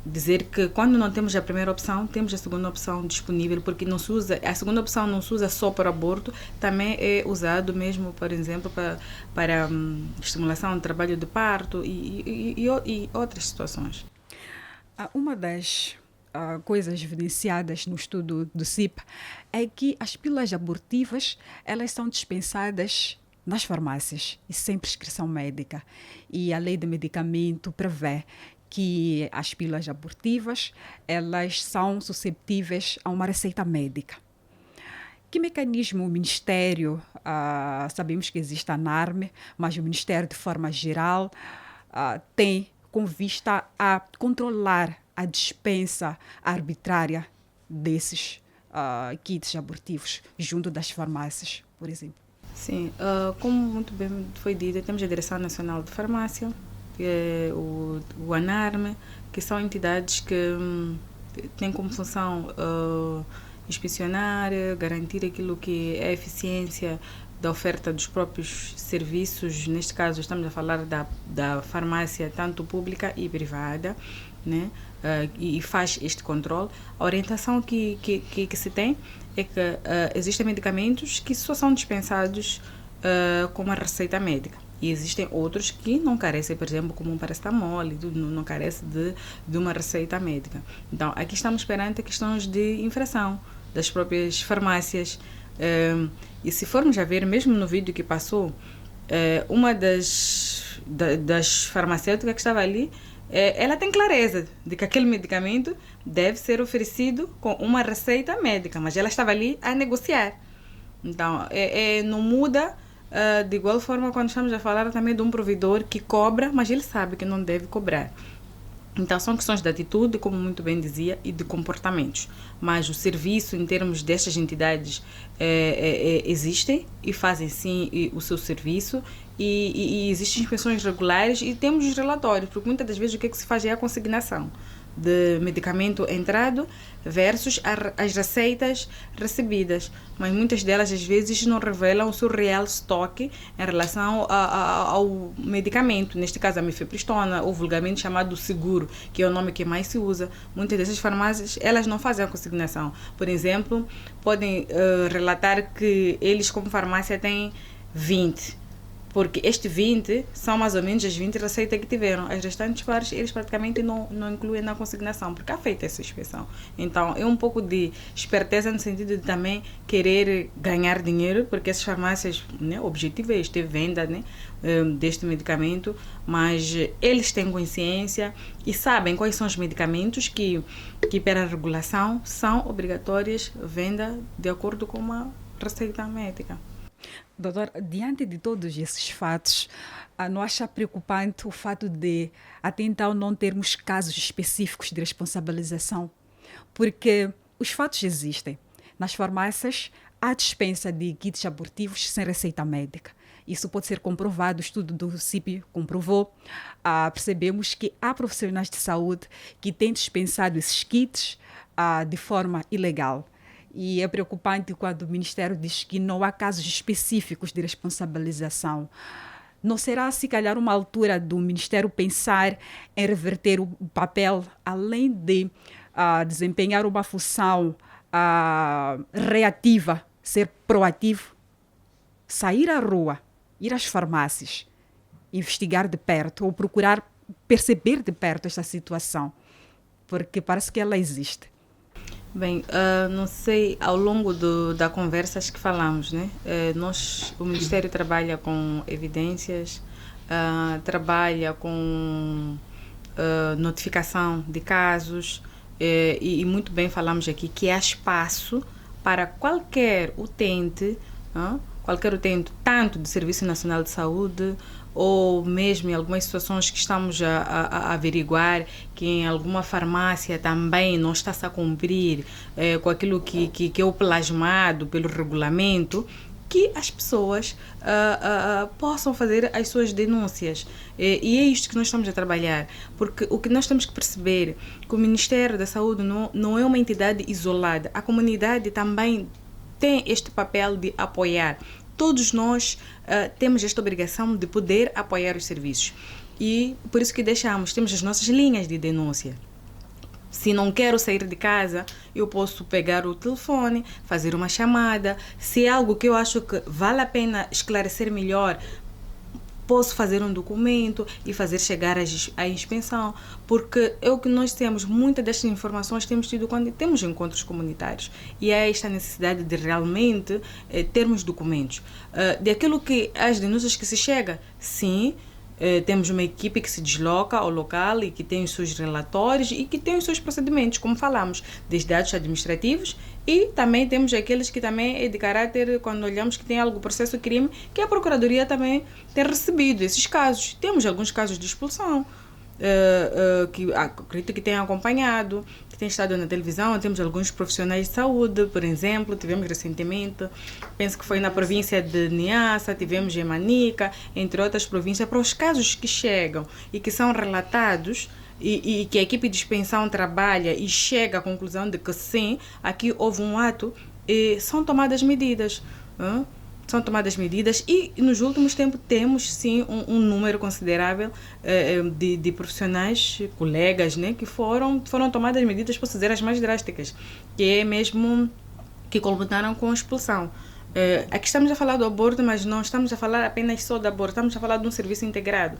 dizer que quando não temos a primeira opção, temos a segunda opção disponível, porque não se usa, a segunda opção não se usa só para aborto, também é usado mesmo, por exemplo, para estimulação do trabalho de parto e outras situações. Uma das coisas evidenciadas no estudo do CIP é que as pílulas abortivas, elas são dispensadas nas farmácias e sem prescrição médica. E a lei de medicamento prevê que as pílulas abortivas, elas são susceptíveis a uma receita médica. Que mecanismo o Ministério, sabemos que existe a NARME, mas o Ministério de forma geral tem com vista a controlar a dispensa arbitrária desses kits abortivos junto das farmácias, por exemplo? Sim, como muito bem foi dito, temos a Direção Nacional de Farmácia, o ANARME, que são entidades que têm como função inspecionar, garantir aquilo que é a eficiência da oferta dos próprios serviços. Neste caso estamos a falar da farmácia tanto pública e privada, né? E faz este controle. A orientação que se tem é que existem medicamentos que só são dispensados com uma receita médica. E existem outros que não carecem, por exemplo, como um paracetamol, não carece de uma receita médica. Então, aqui estamos perante questões de infração das próprias farmácias. E se formos a ver, mesmo no vídeo que passou, uma das farmacêuticas que estava ali, ela tem clareza de que aquele medicamento deve ser oferecido com uma receita médica, mas ela estava ali a negociar. Então, não muda. De igual forma, quando estamos a falar também de um provedor que cobra, mas ele sabe que não deve cobrar. Então, são questões de atitude, como muito bem dizia, e de comportamentos. Mas o serviço, em termos destas entidades, existem e fazem sim o seu serviço. E existem inspeções regulares e temos os relatórios, porque muitas das vezes o que se faz é a consignação de medicamento entrado versus as receitas recebidas, mas muitas delas às vezes não revelam o seu real estoque em relação ao medicamento, neste caso a mifepristona, ou vulgarmente chamado seguro, que é o nome que mais se usa. Muitas dessas farmácias, elas não fazem a consignação. Por exemplo, podem relatar que eles como farmácia têm 20, Porque estes 20 são mais ou menos as 20 receitas que tiveram. As restantes partes, eles praticamente não incluem na consignação, porque há feita essa inspeção. Então, é um pouco de esperteza no sentido de também querer ganhar dinheiro, porque essas farmácias, né, o objetivo é este, venda, né, deste medicamento, mas eles têm consciência e sabem quais são os medicamentos que pela regulação são obrigatórias venda de acordo com uma receita médica. Doutor, diante de todos esses fatos, não acha preocupante o fato de até então não termos casos específicos de responsabilização? Porque os fatos existem. Nas farmácias, há dispensa de kits abortivos sem receita médica. Isso pode ser comprovado, o estudo do CIP comprovou. Percebemos que há profissionais de saúde que têm dispensado esses kits de forma ilegal. E é preocupante quando o Ministério diz que não há casos específicos de responsabilização. Não será, se calhar, uma altura do Ministério pensar em reverter o papel, além de desempenhar uma função reativa, ser proativo? Sair à rua, ir às farmácias, investigar de perto ou procurar perceber de perto esta situação, porque parece que ela existe. Bem, não sei, ao longo da conversa que falamos, né? O Ministério trabalha com evidências, trabalha com notificação de casos, e muito bem falamos aqui que há espaço para qualquer utente, tanto do Serviço Nacional de Saúde, ou mesmo em algumas situações que estamos a averiguar, que em alguma farmácia também não está-se a cumprir com aquilo que é o plasmado pelo regulamento, que as pessoas possam fazer as suas denúncias. E é isto que nós estamos a trabalhar, porque o que nós temos que perceber é que o Ministério da Saúde não é uma entidade isolada. A comunidade também tem este papel de apoiar. Todos nós temos esta obrigação de poder apoiar os serviços. E por isso que temos as nossas linhas de denúncia. Se não quero sair de casa, eu posso pegar o telefone, fazer uma chamada. Se é algo que eu acho que vale a pena esclarecer melhor, posso fazer um documento e fazer chegar à inspeção, porque é o que nós temos. Muitas destas informações temos tido quando temos encontros comunitários, e é esta necessidade de realmente termos documentos. De aquilo que as denúncias que se chega, sim, temos uma equipe que se desloca ao local e que tem os seus relatórios e que tem os seus procedimentos, como falamos, desde atos administrativos, e também temos aqueles que também é de caráter, quando olhamos que tem algo processo crime, que a Procuradoria também tem recebido esses casos. Temos alguns casos de expulsão, que acredito que tenham acompanhado, que têm estado na televisão. Temos alguns profissionais de saúde, por exemplo, tivemos recentemente, penso que foi na província de Niassa, tivemos em Manica, entre outras províncias, para os casos que chegam e que são relatados, e que a equipe de inspeção trabalha e chega à conclusão de que sim, aqui houve um ato, e são tomadas medidas. São tomadas medidas, e nos últimos tempos temos sim um número considerável de profissionais, colegas, né, que foram tomadas medidas, posso dizer, as mais drásticas, que é mesmo que culminaram com a expulsão. Aqui estamos a falar do aborto, mas não estamos a falar apenas só do aborto, estamos a falar de um serviço integrado,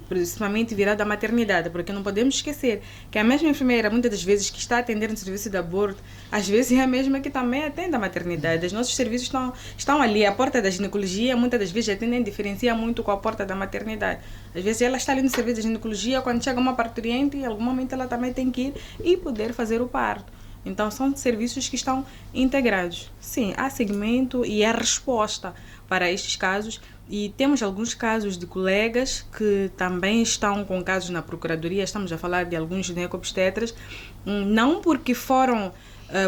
principalmente virado à maternidade, porque não podemos esquecer que a mesma enfermeira, muitas das vezes, que está atendendo no serviço de aborto, às vezes é a mesma que também atende a maternidade. Os nossos serviços estão ali, a porta da ginecologia, muitas das vezes atendem, diferencia muito com a porta da maternidade. Às vezes ela está ali no serviço da ginecologia, quando chega uma parturiente, em algum momento ela também tem que ir e poder fazer o parto. Então, são serviços que estão integrados. Sim, há segmento e há resposta para estes casos. E temos alguns casos de colegas que também estão com casos na Procuradoria. Estamos a falar de alguns ginecobstetras, não porque foram,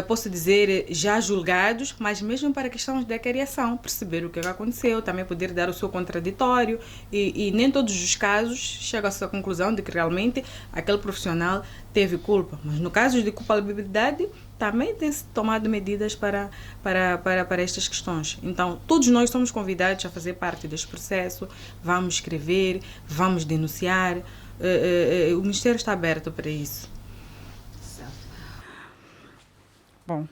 posso dizer, já julgados, mas mesmo para questões de acariação, perceber o que aconteceu, também poder dar o seu contraditório, e nem todos os casos chegam-se à conclusão de que realmente aquele profissional teve culpa. Mas no caso de culpabilidade, também tem-se tomado medidas para estas questões. Então, todos nós somos convidados a fazer parte deste processo, vamos escrever, vamos denunciar, o Ministério está aberto para isso. Bom,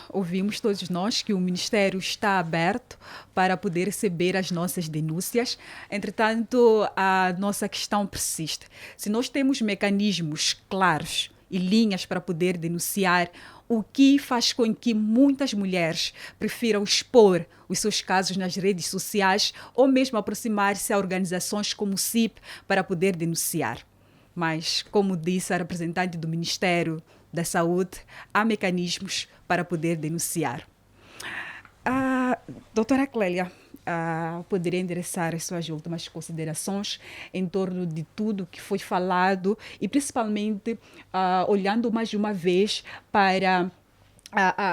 Ouvimos todos nós que o Ministério está aberto para poder receber as nossas denúncias. Entretanto, a nossa questão persiste. Se nós temos mecanismos claros e linhas para poder denunciar, o que faz com que muitas mulheres prefiram expor os seus casos nas redes sociais ou mesmo aproximar-se a organizações como o CIP para poder denunciar. Mas, como disse a representante do Ministério da Saúde, há mecanismos para poder denunciar. Doutora Clélia, poderia endereçar as suas últimas considerações em torno de tudo que foi falado e principalmente olhando mais uma vez para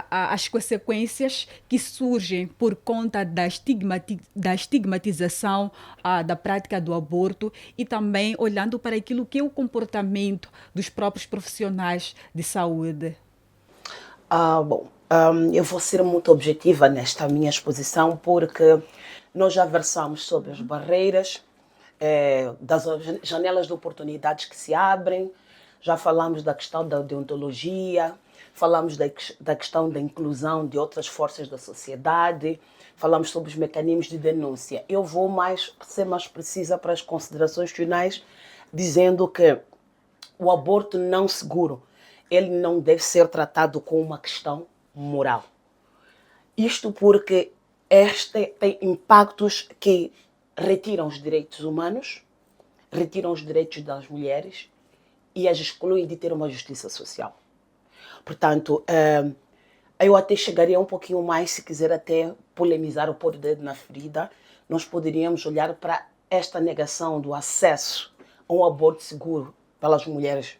as consequências que surgem por conta da estigmatização da prática do aborto e também olhando para aquilo que é o comportamento dos próprios profissionais de saúde. Eu vou ser muito objetiva nesta minha exposição porque nós já versamos sobre as barreiras, das janelas de oportunidades que se abrem, já falamos da questão da deontologia, falamos da questão da inclusão de outras forças da sociedade, falamos sobre os mecanismos de denúncia. Eu vou ser mais precisa para as considerações finais, dizendo que o aborto não seguro, ele não deve ser tratado como uma questão moral. Isto porque este tem impactos que retiram os direitos humanos, retiram os direitos das mulheres e as excluem de ter uma justiça social. Portanto, eu até chegaria um pouquinho mais, se quiser até polemizar ou pôr o dedo na ferida, nós poderíamos olhar para esta negação do acesso a um aborto seguro pelas mulheres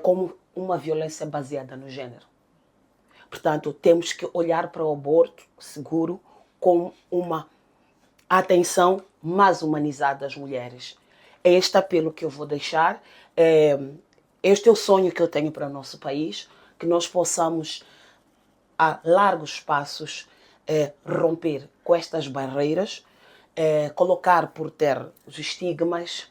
como uma violência baseada no género. Portanto, temos que olhar para o aborto seguro com uma atenção mais humanizada às mulheres. É este apelo que eu vou deixar. Este é o sonho que eu tenho para o nosso país, que nós possamos, a largos passos, romper com estas barreiras, colocar por terra os estigmas,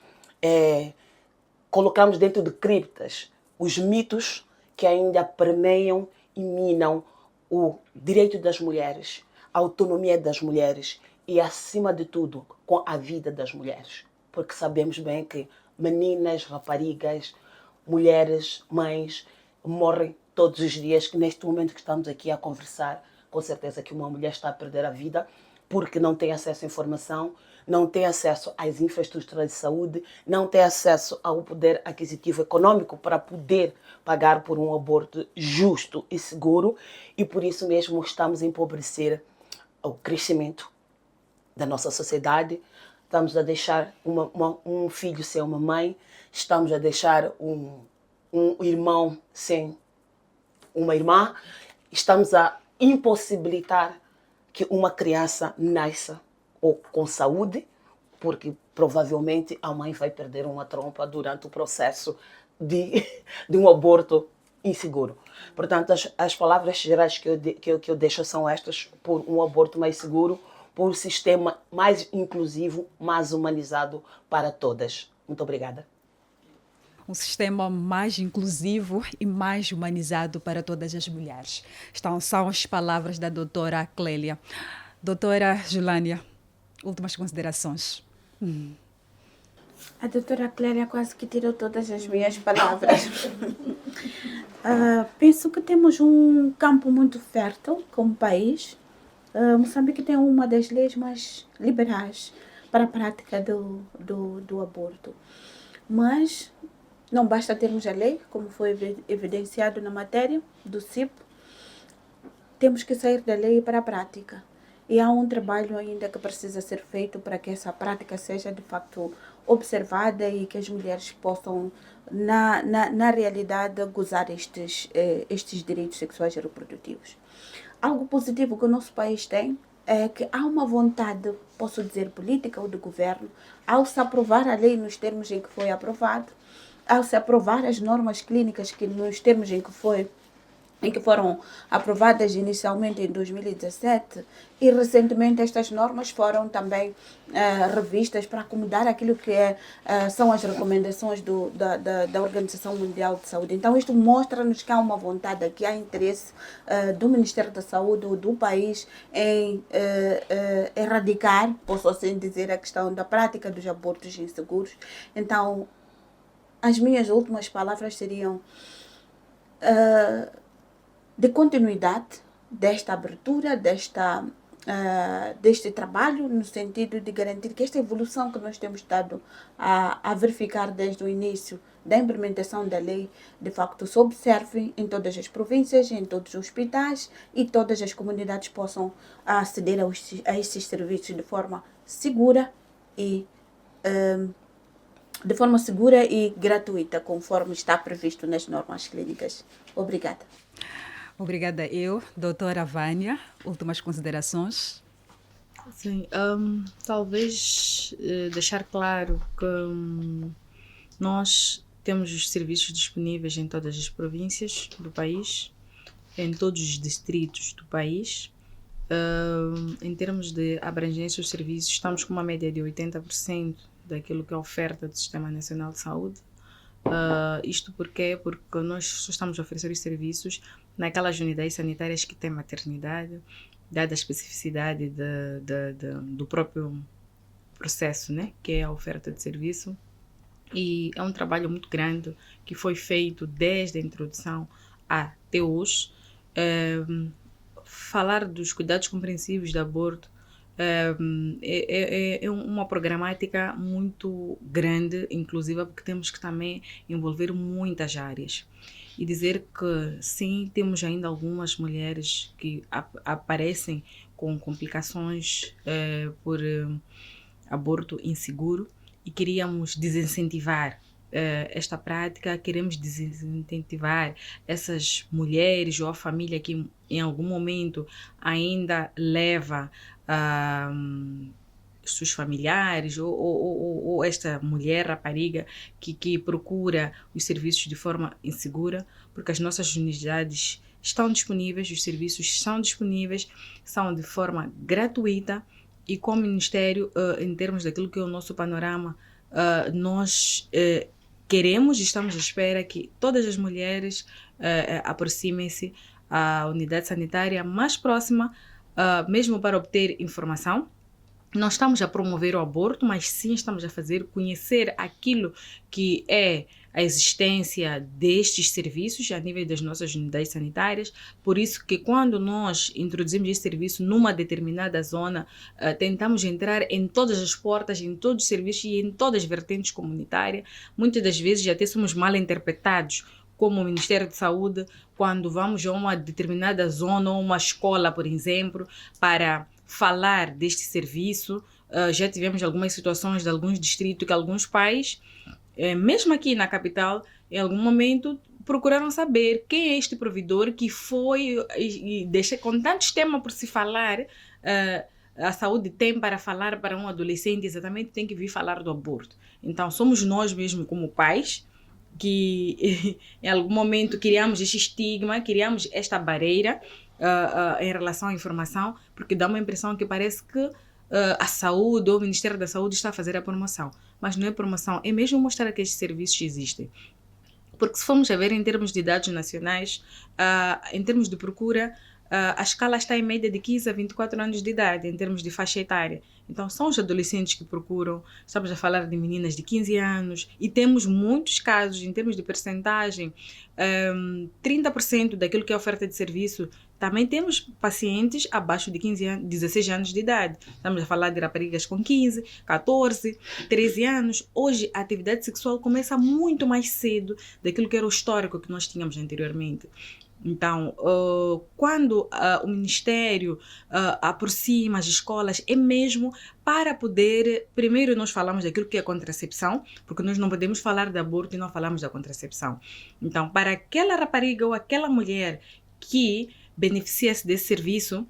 colocarmos dentro de criptas os mitos que ainda permeiam e minam o direito das mulheres, a autonomia das mulheres e, acima de tudo, com a vida das mulheres. Porque sabemos bem que meninas, raparigas, mulheres, mães, morrem todos os dias, que neste momento que estamos aqui a conversar, com certeza que uma mulher está a perder a vida porque não tem acesso à informação, não tem acesso às infraestruturas de saúde, não tem acesso ao poder aquisitivo econômico para poder pagar por um aborto justo e seguro, e por isso mesmo estamos a empobrecer o crescimento da nossa sociedade, estamos a deixar um filho sem uma mãe, estamos a deixar um irmão sem uma irmã, estamos a impossibilitar que uma criança nasça ou com saúde, porque provavelmente a mãe vai perder uma trompa durante o processo de um aborto inseguro. Portanto, as palavras gerais que eu deixo são estas: por um aborto mais seguro, por um sistema mais inclusivo, mais humanizado para todas. Muito obrigada. Um sistema mais inclusivo e mais humanizado para todas as mulheres. São as palavras da doutora Clélia. Doutora Julânia, últimas considerações. A doutora Clélia quase que tirou todas as minhas palavras. Penso que temos um campo muito fértil como país. Moçambique tem uma das leis mais liberais para a prática do aborto. Mas não basta termos a lei, como foi evidenciado na matéria do CIP, temos que sair da lei para a prática. E há um trabalho ainda que precisa ser feito para que essa prática seja de facto observada e que as mulheres possam, na realidade, gozar estes direitos sexuais e reprodutivos. Algo positivo que o nosso país tem é que há uma vontade, posso dizer, política ou do governo, ao se aprovar a lei nos termos em que foi aprovado, ao se aprovar as normas clínicas que nos termos em que foi em que foram aprovadas inicialmente em 2017 e recentemente estas normas foram também revistas para acomodar aquilo que são as recomendações da Organização Mundial de Saúde. Então isto mostra-nos que há uma vontade, que há interesse do Ministério da Saúde, do país, em erradicar, posso assim dizer, a questão da prática dos abortos inseguros. Então, as minhas últimas palavras seriam de continuidade desta abertura, deste trabalho, no sentido de garantir que esta evolução que nós temos estado a verificar desde o início da implementação da lei, de facto se observe em todas as províncias, em todos os hospitais e todas as comunidades possam aceder a esses serviços de forma segura e gratuita, conforme está previsto nas normas clínicas. Obrigada. Obrigada eu, doutora Vânia. Últimas considerações? Sim, talvez deixar claro que nós temos os serviços disponíveis em todas as províncias do país, em todos os distritos do país. Em termos de abrangência dos serviços, estamos com uma média de 80% daquilo que é a oferta do Sistema Nacional de Saúde. Isto porquê? Porque nós só estamos a oferecer os serviços naquelas unidades sanitárias que têm maternidade, dada a especificidade do próprio processo, né? Que é a oferta de serviço. E é um trabalho muito grande que foi feito desde a introdução até hoje. Falar dos cuidados compreensivos de aborto é uma programática muito grande, inclusive porque temos que também envolver muitas áreas. E dizer que sim, temos ainda algumas mulheres que aparecem com complicações por aborto inseguro e queríamos desincentivar esta prática, queremos desincentivar essas mulheres ou a família que em algum momento ainda leva seus familiares ou esta mulher, rapariga, que procura os serviços de forma insegura, porque as nossas unidades estão disponíveis, os serviços são disponíveis, são de forma gratuita e com o Ministério, em termos daquilo que é o nosso panorama, nós queremos e estamos à espera que todas as mulheres aproximem-se à unidade sanitária mais próxima, mesmo para obter informação. Não estamos a promover o aborto, mas sim estamos a fazer conhecer aquilo que é a existência destes serviços a nível das nossas unidades sanitárias. Por isso que quando nós introduzimos esse serviço numa determinada zona, tentamos entrar em todas as portas, em todos os serviços e em todas as vertentes comunitárias. Muitas das vezes até somos mal interpretados como o Ministério de Saúde quando vamos a uma determinada zona ou uma escola, por exemplo, para falar deste serviço. Já tivemos algumas situações de alguns distritos que alguns pais, mesmo aqui na capital, em algum momento procuraram saber quem é este provedor que foi e deixa com tantos temas por se falar. A saúde tem para falar para um adolescente, exatamente tem que vir falar do aborto. Então somos nós mesmo como pais que em algum momento criamos este estigma, criamos esta barreira em relação à informação, porque dá uma impressão que parece que a saúde ou o Ministério da Saúde está a fazer a promoção. Mas não é promoção, é mesmo mostrar que estes serviços existem. Porque se formos a ver em termos de dados nacionais, em termos de procura, a escala está em média de 15 a 24 anos de idade, em termos de faixa etária. Então, são os adolescentes que procuram, estamos a falar de meninas de 15 anos, e temos muitos casos, em termos de percentagem, 30% daquilo que é oferta de serviço, também temos pacientes abaixo de 16 anos de idade. Estamos a falar de raparigas com 15, 14, 13 anos. Hoje, a atividade sexual começa muito mais cedo daquilo que era o histórico que nós tínhamos anteriormente. Então, quando o Ministério aproxima as escolas, é mesmo para poder... Primeiro, nós falamos daquilo que é contracepção, porque nós não podemos falar de aborto e não falamos da contracepção. Então, para aquela rapariga ou aquela mulher que beneficia-se desse serviço,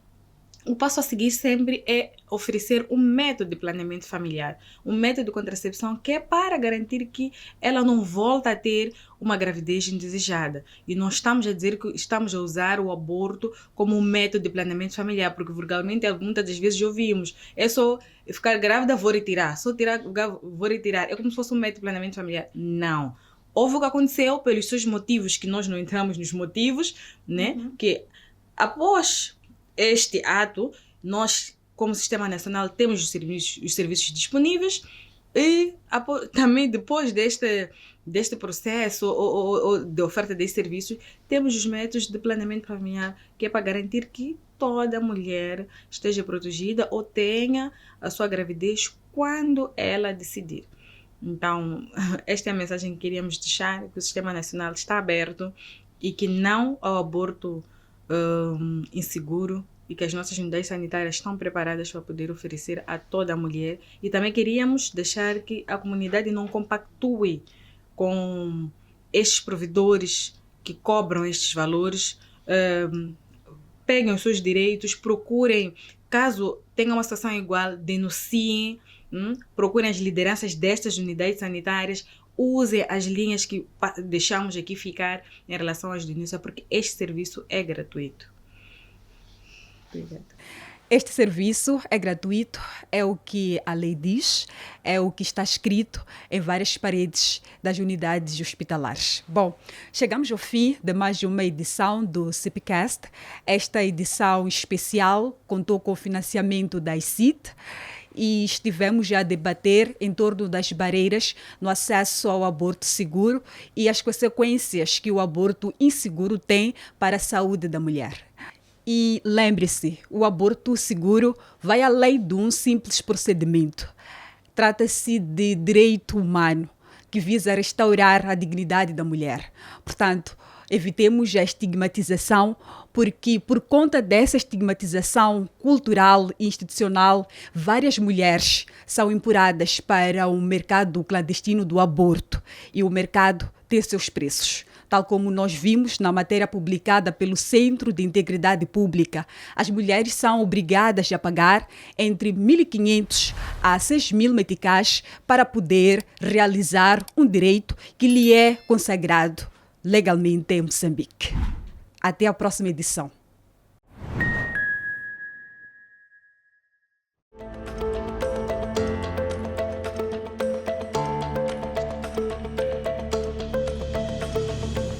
o passo a seguir sempre é oferecer um método de planeamento familiar, um método de contracepção que é para garantir que ela não volta a ter uma gravidez indesejada. E não estamos a dizer que estamos a usar o aborto como um método de planeamento familiar, porque vulgarmente muitas das vezes ouvimos, é só ficar grávida, vou retirar, vou retirar, é como se fosse um método de planeamento familiar. Não. Houve o que aconteceu pelos seus motivos, que nós não entramos nos motivos, né? Que após este ato, nós, como Sistema Nacional, temos os serviços disponíveis e também depois deste processo ou de oferta desses serviços, temos os métodos de planeamento familiar, que é para garantir que toda mulher esteja protegida ou tenha a sua gravidez quando ela decidir. Então, esta é a mensagem que queríamos deixar, que o Sistema Nacional está aberto e que não ao aborto inseguro, e que as nossas unidades sanitárias estão preparadas para poder oferecer a toda a mulher. E também queríamos deixar que a comunidade não compactue com estes provedores que cobram estes valores, peguem os seus direitos, procurem, caso tenham uma situação igual, denunciem, procurem as lideranças destas unidades sanitárias, usem as linhas que deixamos aqui ficar em relação às denúncias, porque este serviço é gratuito. Obrigada. Este serviço é gratuito, é o que a lei diz, é o que está escrito em várias paredes das unidades hospitalares. Bom, chegamos ao fim de mais uma edição do CIPCast. Esta edição especial contou com o financiamento da ICID e estivemos já a debater em torno das barreiras no acesso ao aborto seguro e as consequências que o aborto inseguro tem para a saúde da mulher. E lembre-se, o aborto seguro vai além de um simples procedimento. Trata-se de direito humano que visa restaurar a dignidade da mulher. Portanto, evitemos a estigmatização, porque por conta dessa estigmatização cultural e institucional, várias mulheres são empurradas para o mercado clandestino do aborto e o mercado tem seus preços. Tal como nós vimos na matéria publicada pelo Centro de Integridade Pública, as mulheres são obrigadas a pagar entre 1.500 a 6.000 meticais para poder realizar um direito que lhe é consagrado legalmente em Moçambique. Até a próxima edição.